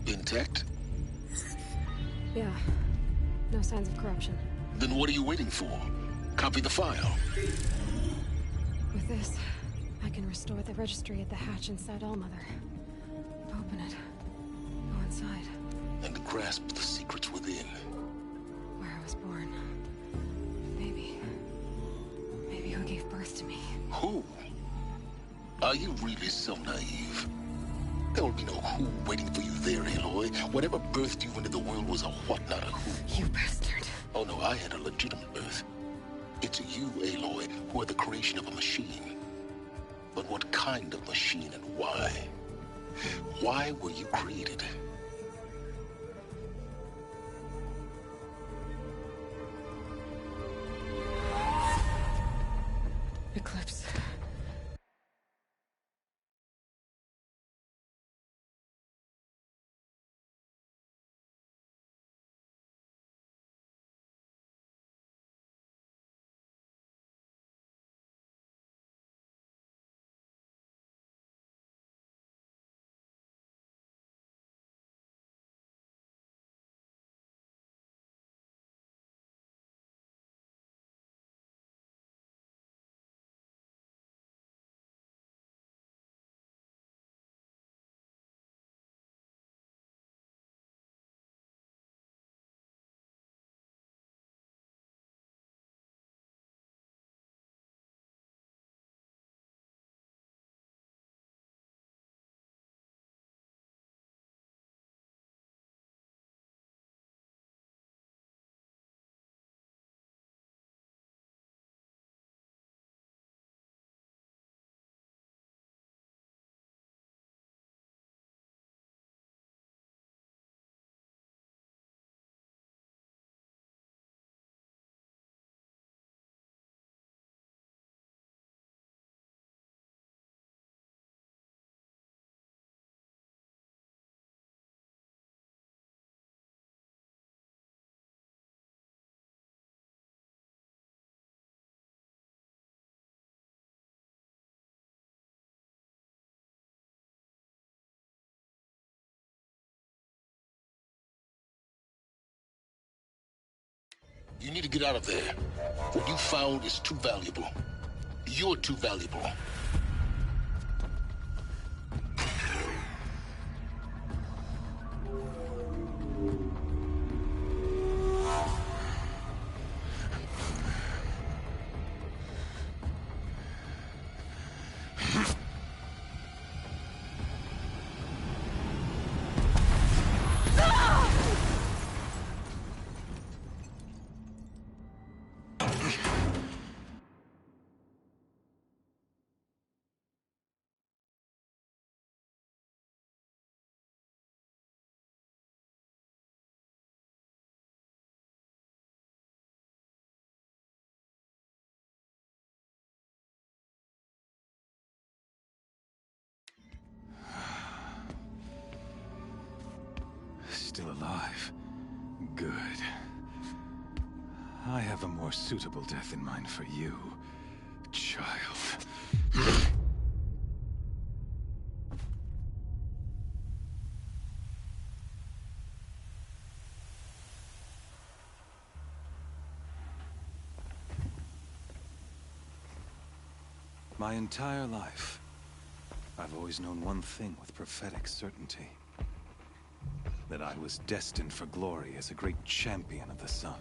S2: Intact?
S1: Yeah. No signs of corruption.
S2: Then what are you waiting for? Copy the file.
S1: With this, I can restore the registry at the hatch inside Allmother. Open it. Go inside.
S2: And grasp the secrets within.
S1: Where I was born. Maybe who gave birth to me.
S2: Who? Are you really so naive? There will be no who waiting for you there, Aloy. Whatever birthed you into the world was a what, not a who.
S1: You bastard.
S2: Oh no, I had a legitimate birth. It's you, Aloy, who are the creation of a machine. But what kind of machine and why? Why were you created?
S1: Eclipse.
S2: You need to get out of there. What you found is too valuable. You're too valuable.
S4: Still alive. Good. I have a more suitable death in mind for you, child. My entire life, I've always known one thing with prophetic certainty. That I was destined for glory as a great champion of the sun.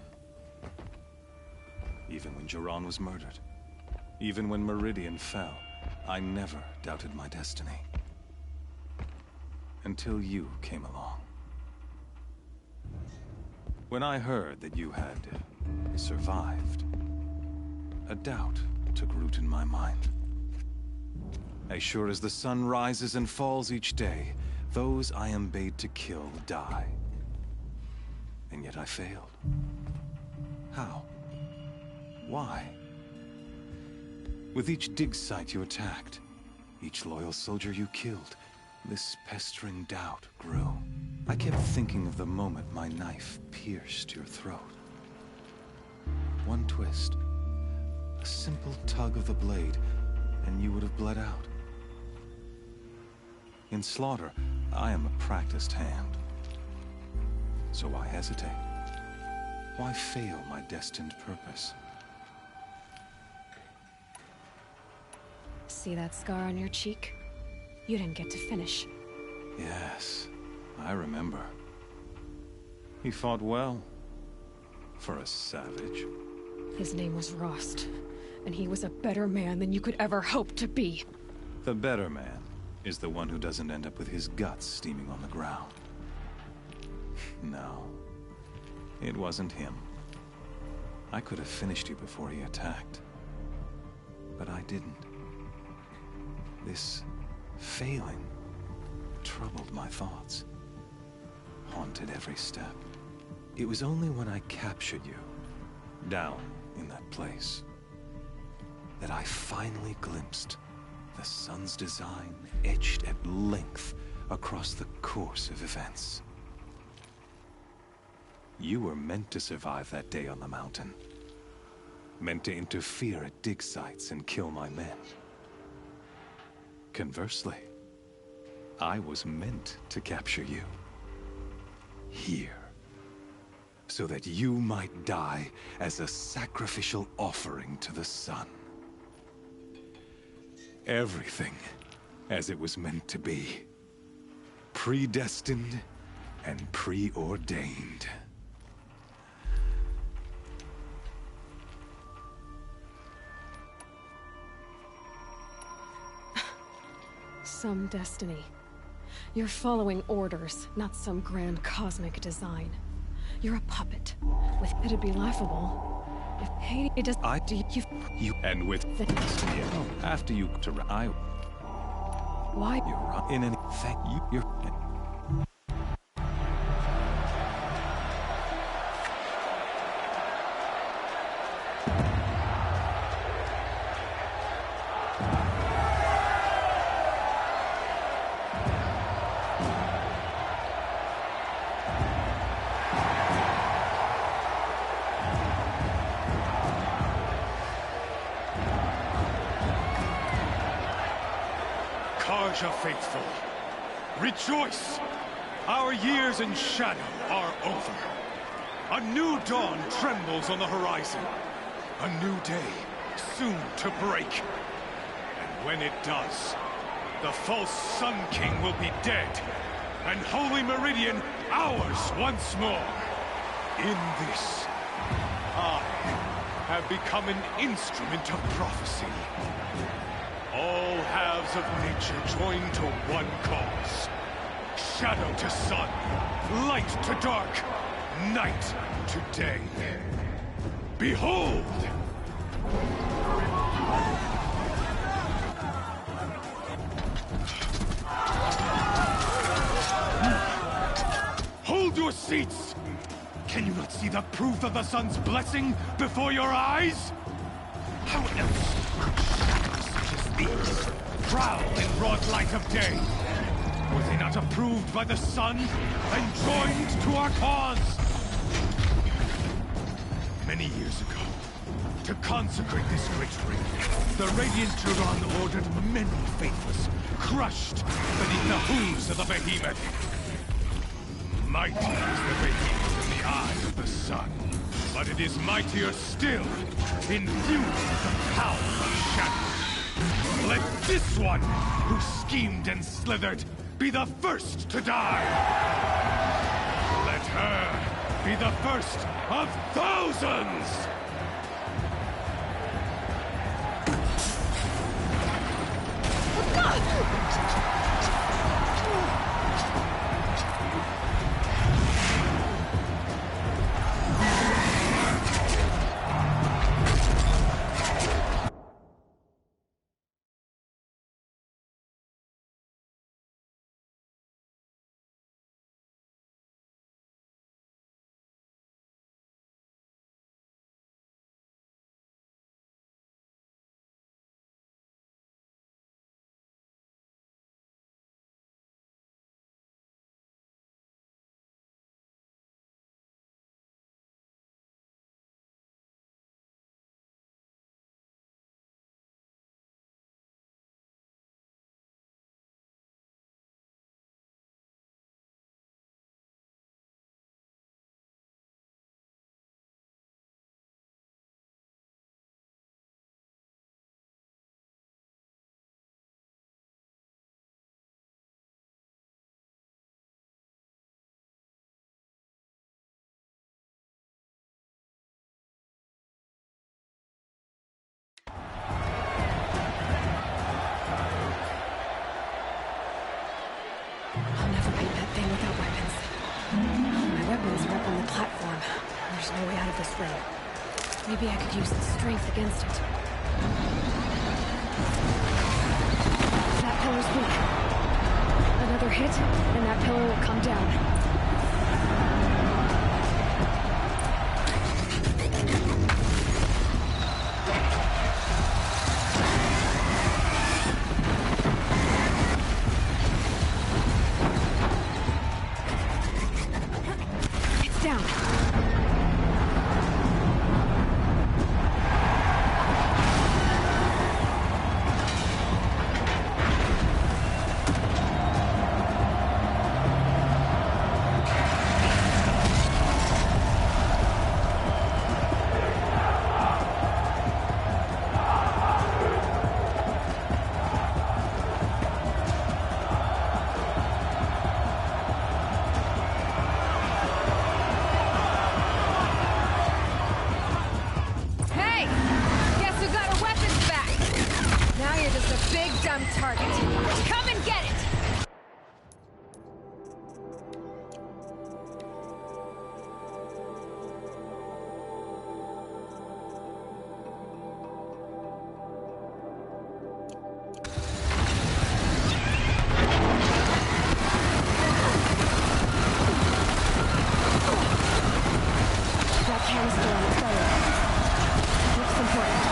S4: Even when Jiran was murdered, even when Meridian fell, I never doubted my destiny. Until you came along. When I heard that you had survived, a doubt took root in my mind. As sure as the sun rises and falls each day, those I am bade to kill die. And yet I failed. How? Why? With each dig site you attacked, each loyal soldier you killed, this pestering doubt grew. I kept thinking of the moment my knife pierced your throat. One twist, a simple tug of the blade, and you would have bled out. In slaughter, I am a practiced hand. So why hesitate? Why fail my destined purpose?
S1: See that scar on your cheek? You didn't get to finish.
S4: Yes, I remember. He fought well. For a savage.
S1: His name was Rost, and he was a better man than you could ever hope to be.
S4: The better man is the one who doesn't end up with his guts steaming on the ground. No, it wasn't him. I could have finished you before he attacked. But I didn't. This failing troubled my thoughts, haunted every step. It was only when I captured you, down in that place, that I finally glimpsed the sun's design etched at length across the course of events. You were meant to survive that day on the mountain. Meant to interfere at dig sites and kill my men. Conversely, I was meant to capture you. Here. So that you might die as a sacrificial offering to the sun. Everything as it was meant to be. Predestined and preordained.
S1: Some destiny. You're following orders, not some grand cosmic design. You're a puppet. With it'd be laughable if Hades does.
S4: You and with after you to I.
S1: Why
S4: you're in anything you're.
S8: Karja faithful, rejoice! Our years in shadow are over. A new dawn trembles on the horizon. A new day soon to break. And when it does, the false Sun King will be dead, and Holy Meridian ours once more. In this, I have become an instrument of prophecy. All halves of nature join to one cause. Shadow to sun, light to dark, night to day. Behold! Hold your seats! Can you not see the proof of the sun's blessing before your eyes? How else these prowl in broad light of day? Were they not approved by the sun and joined to our cause? Many years ago, to consecrate this great ring, the Radiant Turon ordered many faithless, crushed beneath the hooves of the behemoth. Mighty is the behemoth in the eye of the sun, but it is mightier still, infused with the power of shadow. Let this one, who schemed and slithered, be the first to die! Let her be the first of thousands!
S1: up on the platform. There's no way out of this thing. Maybe I could use the strength against it. That pillar's weak. Another hit, and that pillar will come down. Target. Come and get it! That canister on its belly. Looks important.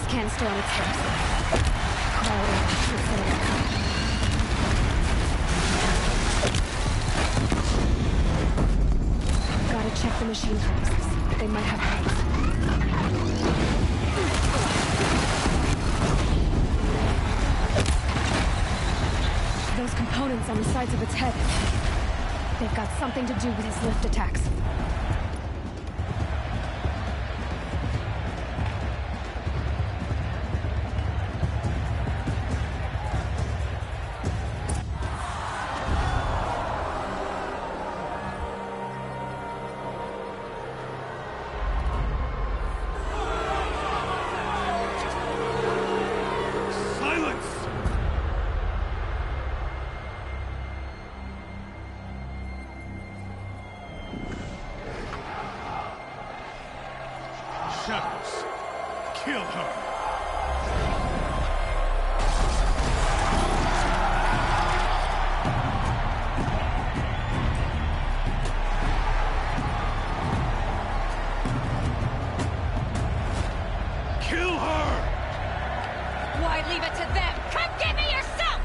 S1: Canister on its hips. Crawl in instead of cut. Gotta check the machine harnesses. They might have holes. Those components on the sides of its head. They've got something to do with his lift attacks.
S16: Shadows. Kill her. Kill her!
S1: Why leave it to them? Come get me yourself!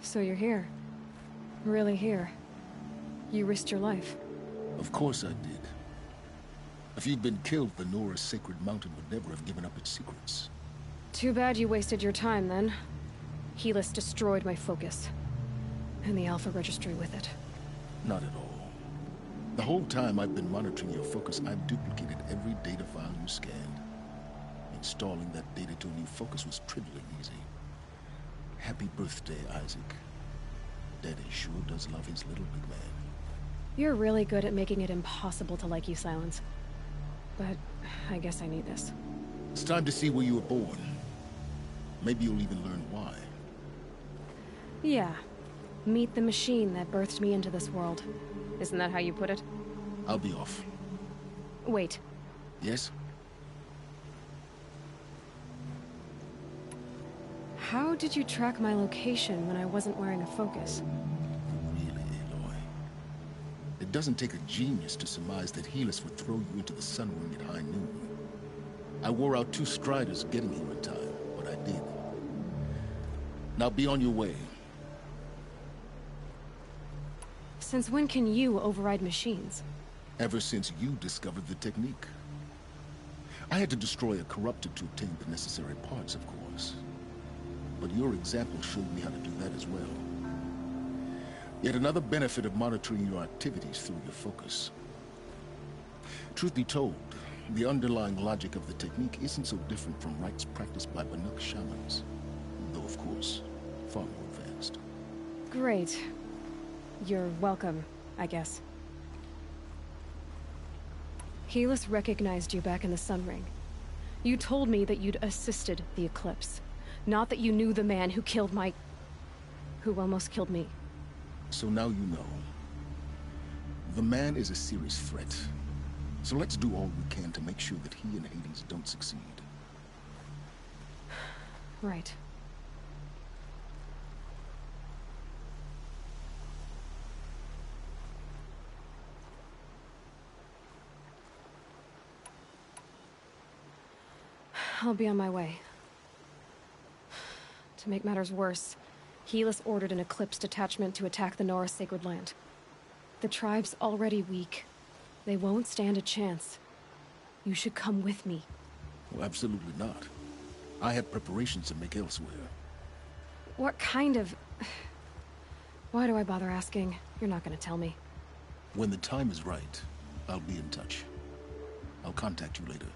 S1: So you're here. Really here? You risked your life.
S2: Of course I did. If you'd been killed, the Nora's sacred mountain would never have given up its secrets.
S1: Too bad you wasted your time, then. Helis destroyed my focus. And the Alpha Registry with it.
S2: Not at all. The whole time I've been monitoring your focus, I've duplicated every data file you scanned. Installing that data to a new focus was trivially easy. Happy birthday, Isaac. Daddy sure does love his little big man.
S1: You're really good at making it impossible to like you, Silence. But I guess I need this.
S2: It's time to see where you were born. Maybe you'll even learn why.
S1: Yeah. Meet the machine that birthed me into this world. Isn't that how you put it?
S2: I'll be off.
S1: Wait.
S2: Yes?
S1: How did you track my location when I wasn't wearing a focus?
S2: Really, Aloy? It doesn't take a genius to surmise that Helis would throw you into the sun ring at high noon. I wore out 2 striders getting here in time, but I did. Now be on your way.
S1: Since when can you override machines?
S2: Ever since you discovered the technique. I had to destroy a corruptor to obtain the necessary parts, of course. But your example showed me how to do that as well. Yet another benefit of monitoring your activities through your focus. Truth be told, the underlying logic of the technique isn't so different from rites practiced by Banuk shamans. Though, of course, far more advanced.
S1: Great. You're welcome, I guess. Helis recognized you back in the Sun Ring. You told me that you'd assisted the Eclipse. Not that you knew the man who killed who almost killed me.
S2: So now you know. The man is a serious threat. So let's do all we can to make sure that he and Hades don't succeed.
S1: Right. I'll be on my way. To make matters worse, Helis ordered an Eclipse detachment to attack the Nora Sacred Land. The tribe's already weak. They won't stand a chance. You should come with me.
S2: Well, absolutely not. I have preparations to make elsewhere.
S1: What kind of... Why do I bother asking? You're not gonna tell me.
S2: When the time is right, I'll be in touch. I'll contact you later.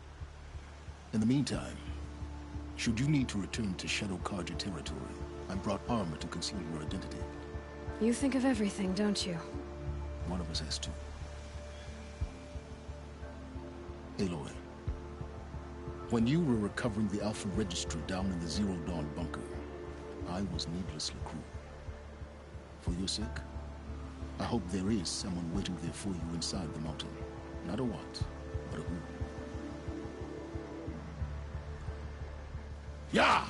S2: In the meantime, should you need to return to Shadow Karja territory, I brought armor to conceal your identity.
S1: You think of everything, don't you?
S2: One of us has to. Aloy, when you were recovering the Alpha Registry down in the Zero Dawn bunker, I was needlessly cruel. For your sake, I hope there is someone waiting there for you inside the mountain. Not a what, but a who. Yeah!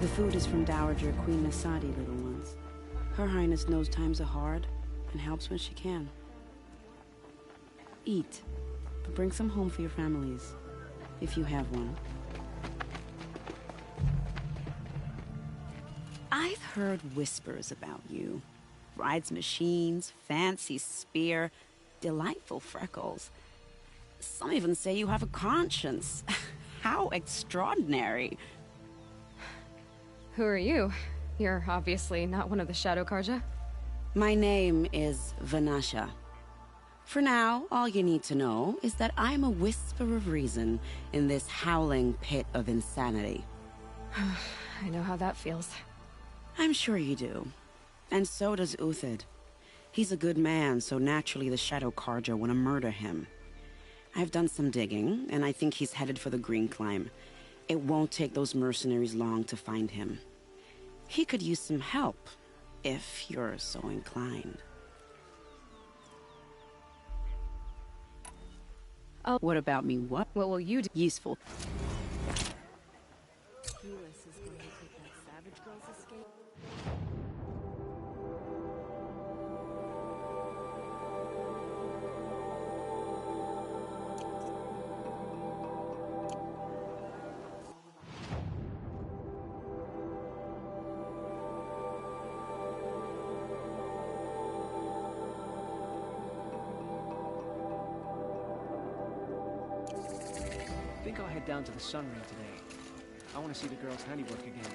S10: The food is from Dowager Queen Nasadi, little ones. Her Highness knows times are hard and helps when she can. Eat, but bring some home for your families, if you have one. I've heard whispers about you. Rides machines, fancy spear, delightful freckles. Some even say you have a conscience. How extraordinary.
S1: Who are you? You're obviously not one of the Shadow Karja.
S10: My name is Vanasha. For now, all you need to know is that I'm a whisper of reason in this howling pit of insanity.
S1: I know how that feels.
S10: I'm sure you do. And so does Uthid. He's a good man, so naturally the Shadow Karja want to murder him. I've done some digging, and I think he's headed for the Green Climb. It won't take those mercenaries long to find him. He could use some help, if you're so inclined.
S1: Oh.
S10: What about me? What?
S1: What will you do?
S10: Useful.
S3: I think I'll head down to the Sun Ring today. I want to see the girls' handiwork again.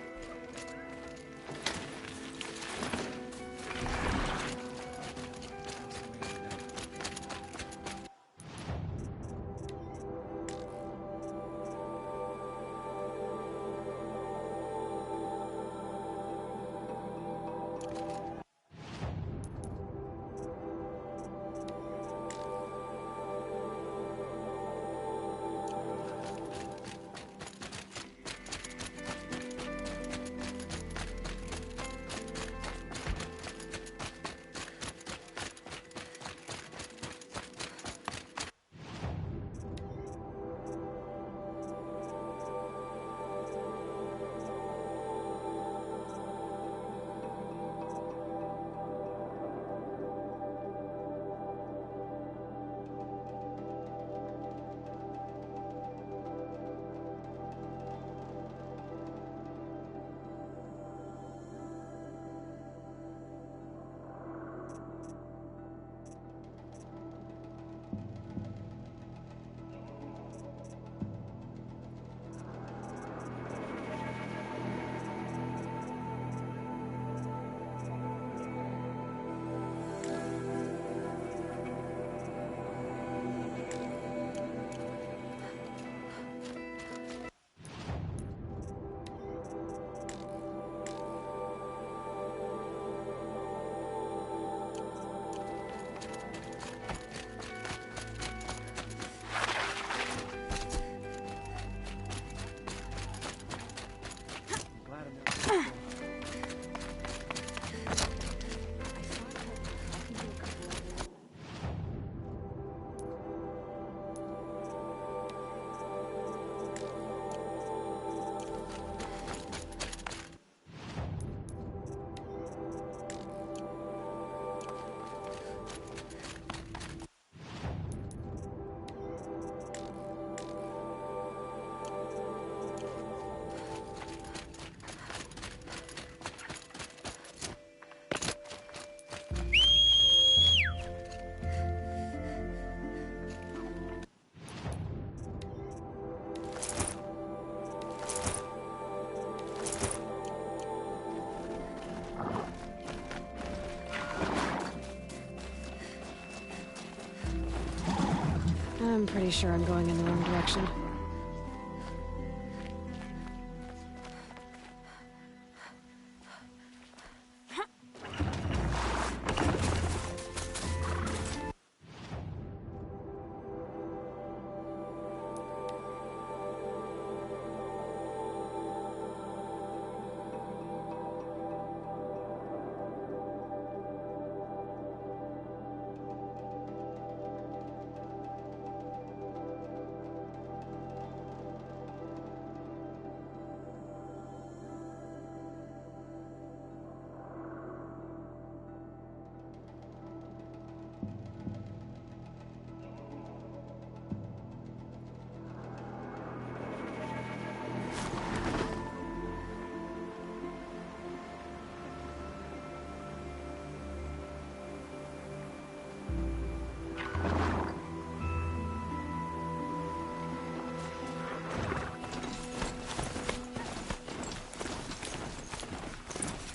S1: I'm pretty sure I'm going in the wrong direction.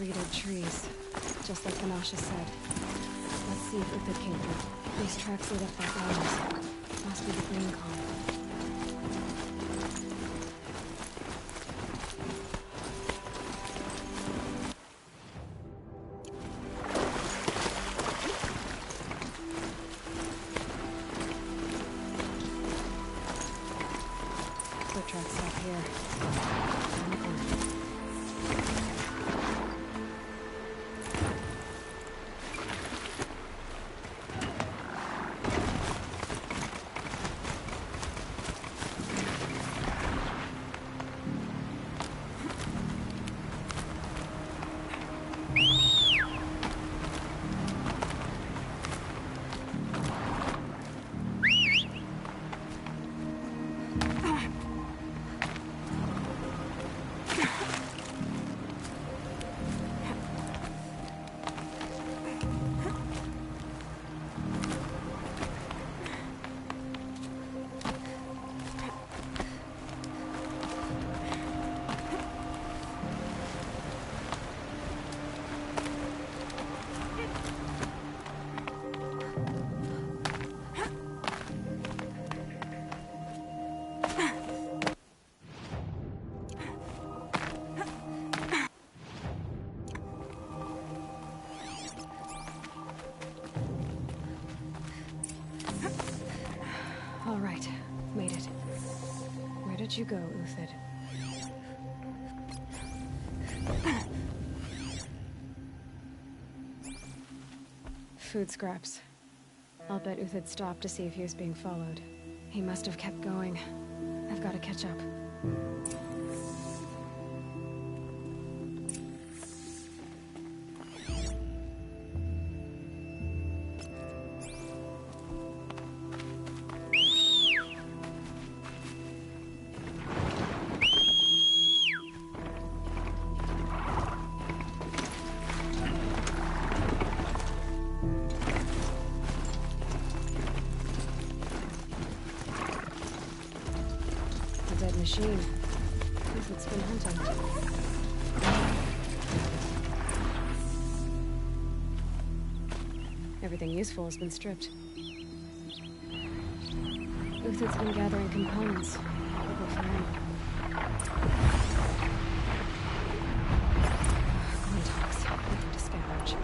S1: concreted trees, just like Vanasha said. Let's see if Uthid came through. These tracks lead up like lines. Must be the green column. Foot tracks stop here. Around the corner. All right, made it. Where did you go, Uthid? Food scraps. I'll bet Uthid stopped to see if he was being followed. He must have kept going. I've got to catch up. Machine. Uthid's been hunting. Everything useful has been stripped. Uthid's been gathering components. We'll go for him. Contacts. Nothing to scavenge.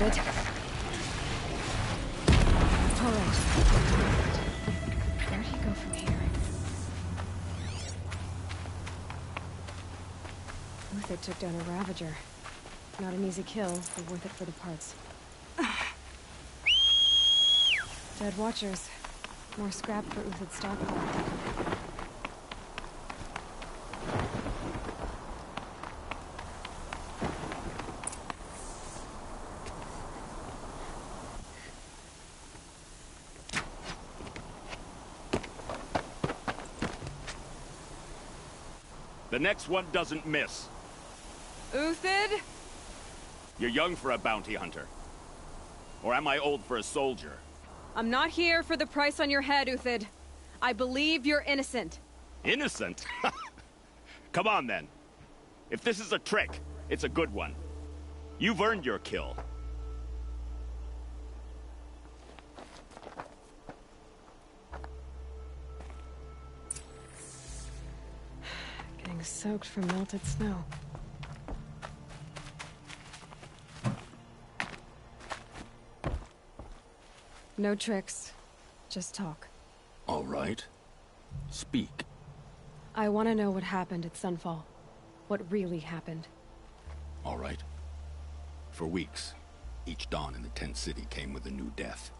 S1: got it. All right. Where'd he go from here? Uthid took down a Ravager. Not an easy kill, but worth it for the parts. Dead Watchers. More scrap for Uthid's stockpile.
S20: The next one doesn't miss.
S1: Uthid?
S20: You're young for a bounty hunter. Or am I old for a soldier?
S1: I'm not here for the price on your head, Uthid. I believe you're innocent.
S20: Innocent? Come on, then. If this is a trick, it's a good one. You've earned your kill.
S1: Getting soaked from melted snow. No tricks. Just talk.
S21: All right. Speak.
S1: I want to know what happened at Sunfall. What really happened.
S21: All right. For weeks, each dawn in the tent city came with a new death.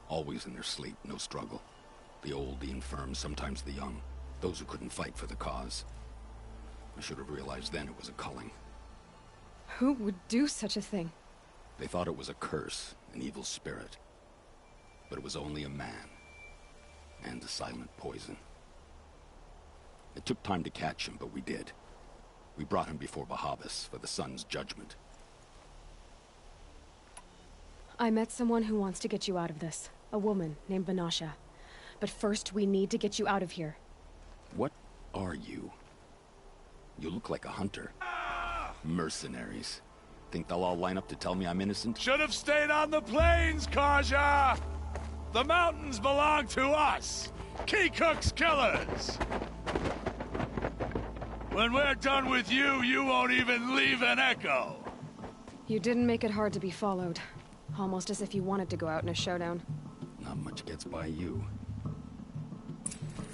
S21: Always in their sleep, no struggle. The old, the infirm, sometimes the young. Those who couldn't fight for the cause. I should have realized then it was a culling.
S1: Who would do such a thing?
S21: They thought it was a curse, an evil spirit. But it was only a man. And a silent poison. It took time to catch him, but we did. We brought him before Bahavas for the sun's judgment.
S1: I met someone who wants to get you out of this. A woman named Vanasha. But first, we need to get you out of here.
S21: What are you? You look like a hunter. Mercenaries. Think they'll all line up to tell me I'm innocent?
S16: Should have stayed on the plains, Kaja! The mountains belong to us! Keecook's killers! When we're done with you, you won't even leave an echo!
S1: You didn't make it hard to be followed. Almost as if you wanted to go out in a showdown.
S21: Not much gets by you.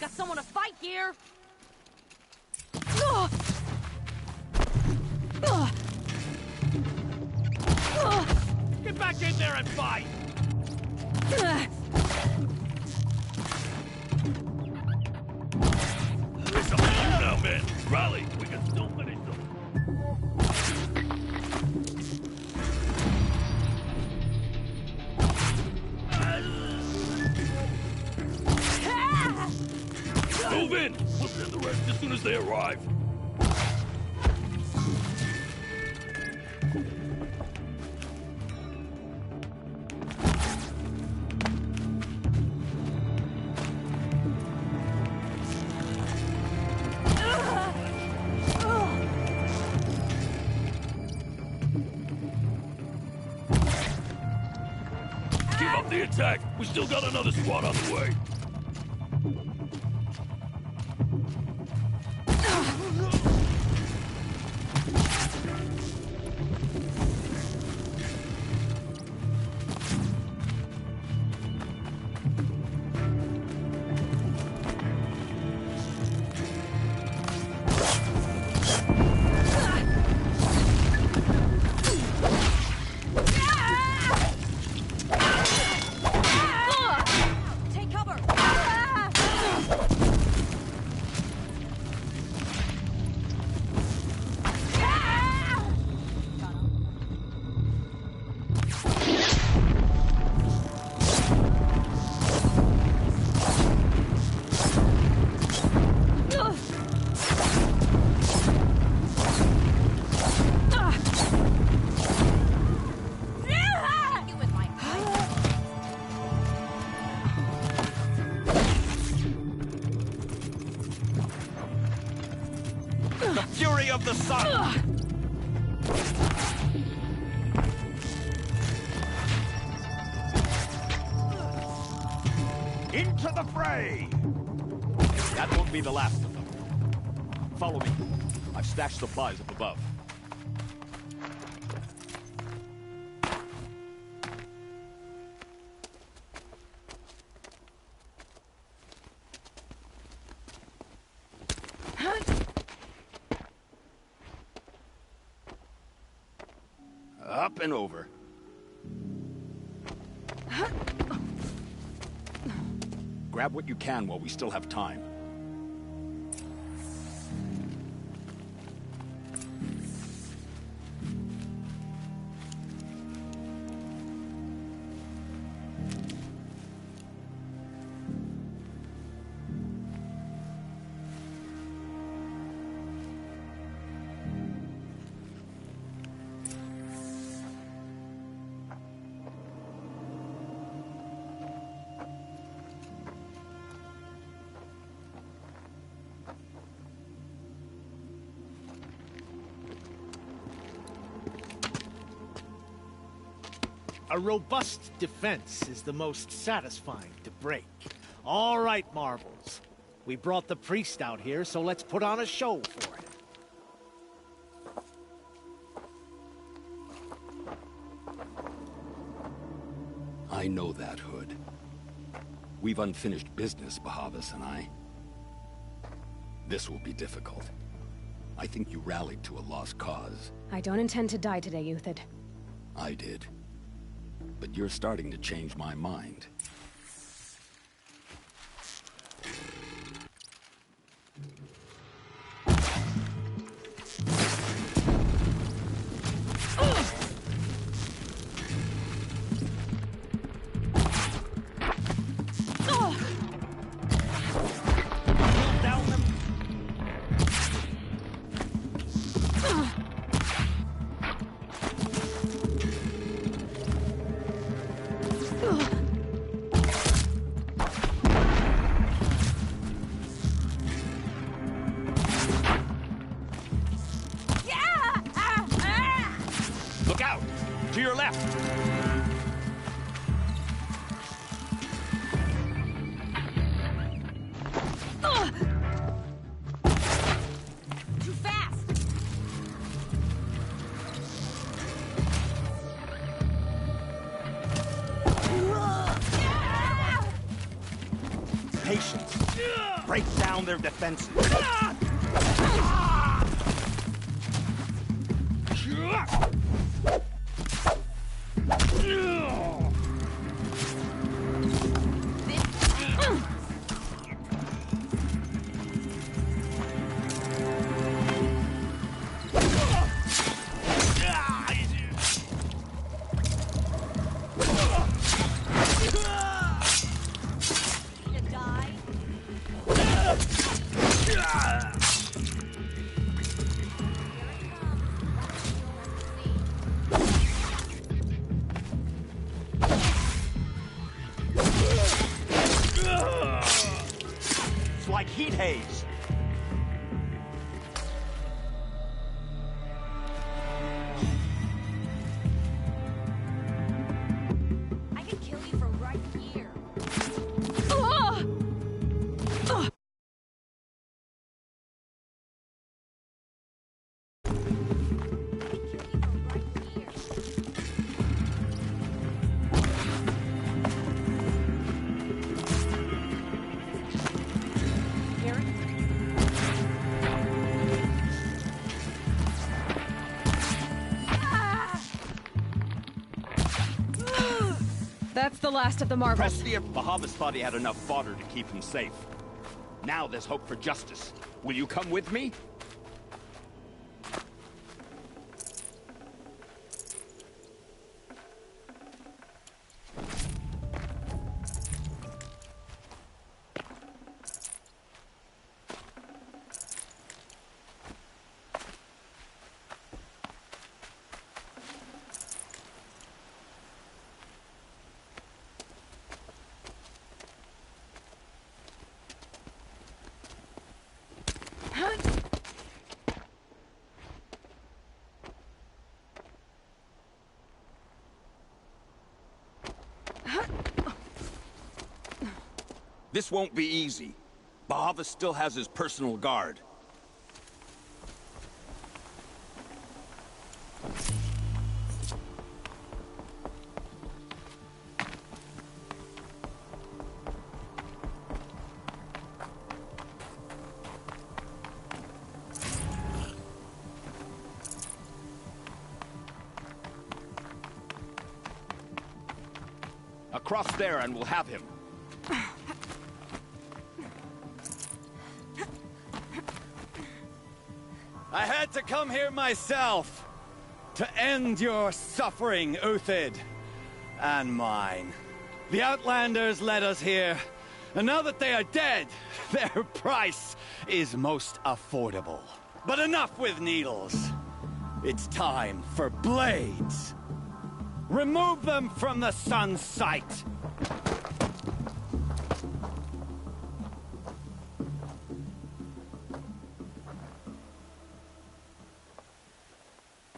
S5: Got someone to fight here!
S16: Get back in there and fight! It's up to you now, men. Rally, we can still finish them. Move in! We'll send the rest as soon as they arrive. Keep up the attack! We still got another squad on the way!
S5: Take cover!
S20: The fury of the sun! Into the fray! That won't be the last of them. Follow me. I've stashed supplies up above.
S21: Up and over. Grab what you can while we still have time.
S6: A robust defense is the most satisfying to break. All right, Marvels. We brought the priest out here, so let's put on a show for him.
S21: I know that, Hood. We've unfinished business, Bahavas and I. This will be difficult. I think you rallied to a lost cause.
S1: I don't intend to die today, Uthid.
S21: I did. But you're starting to change my mind.
S20: Look out! To your left!
S5: Too fast!
S20: Patience. Break down their defenses. It's like heat haze.
S5: I could kill you from right here.
S1: That's the last of the Marvels.
S20: Prestia Bahavas thought he had enough fodder to keep him safe. Now there's hope for justice. Will you come with me? This won't be easy. Bahavas still has his personal guard.
S8: Cross there and we'll have him. I had to come here myself to end your suffering, Uthid, and mine. The Outlanders led us here, and now that they are dead, their price is most affordable. But enough with needles. It's time for blades. Remove them from the sun's sight.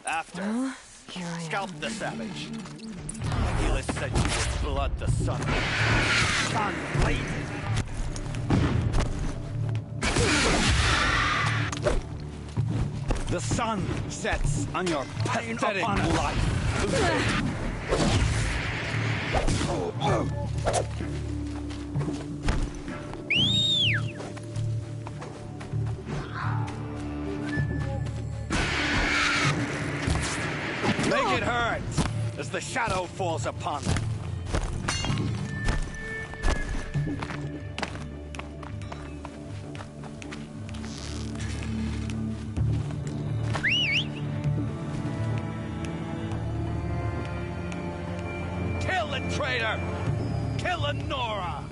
S8: After,
S1: Well, here I am.
S8: scalp the savage. Helis said you would blood the sun. Sun blazes. The sun sets on your pathetic life. Make it hurt as the shadow falls upon them. Kill the traitor! Kill Nora!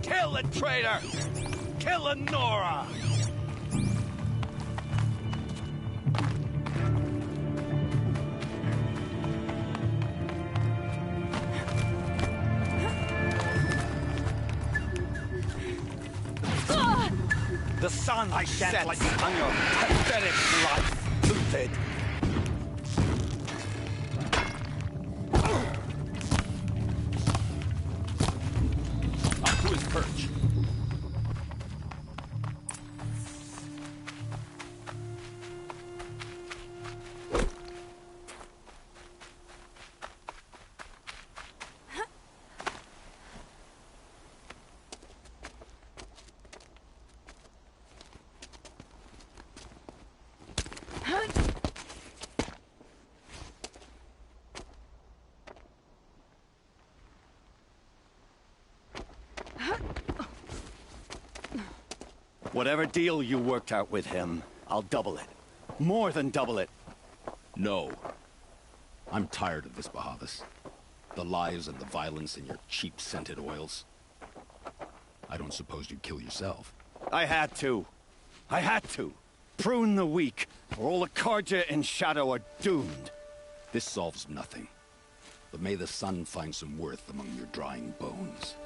S8: Kill the traitor! Kill Nora! The sun sets on your pathetic life, Uthid. Up to his perch. Whatever deal you worked out with him, I'll double it. More than double it.
S21: No. I'm tired of this, Bahavas. The lies and the violence in your cheap scented oils. I don't suppose you'd kill yourself.
S8: I had to. I had to. Prune the weak, or all the Karja in Shadow are doomed.
S21: This solves nothing. But may the sun find some worth among your drying bones.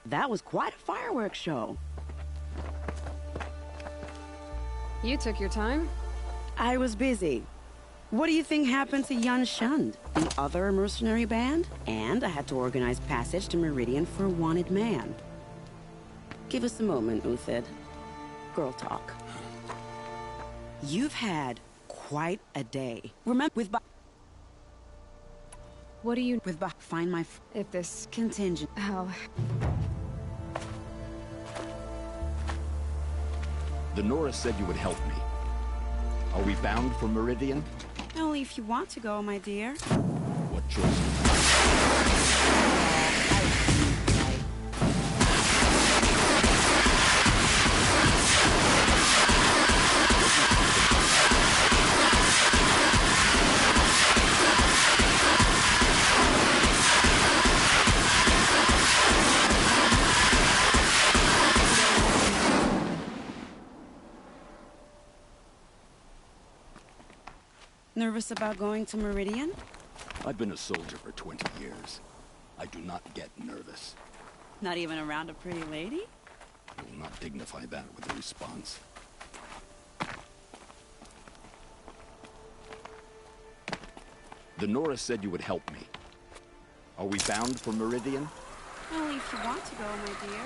S10: That was quite a fireworks show.
S1: You took your time?
S10: I was busy. What do you think happened to Yun Shund, the other mercenary band? And I had to organize passage to Meridian for a wanted man. Give us a moment, Uthid. Girl talk. You've had quite a day. Remember,
S1: What do you...
S10: Find my...
S1: If this...
S10: Contingent.
S1: How...
S21: The Nora said you would help me. Are we bound for Meridian?
S10: Only if you want to go, my dear.
S21: What choice?
S10: Nervous about going to Meridian?
S21: I've been a soldier for 20 years. I do not get nervous.
S10: Not even around a pretty lady?
S21: I will not dignify that with a response. The Nora said you would help me.
S8: Are we bound for Meridian?
S10: Only if you want to go, my dear.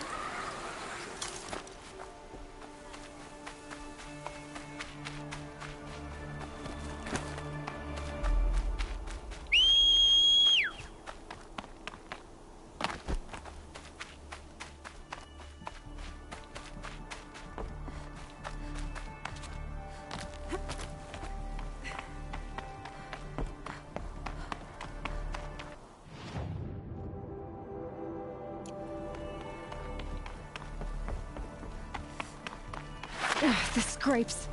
S1: Ugh, the scrapes.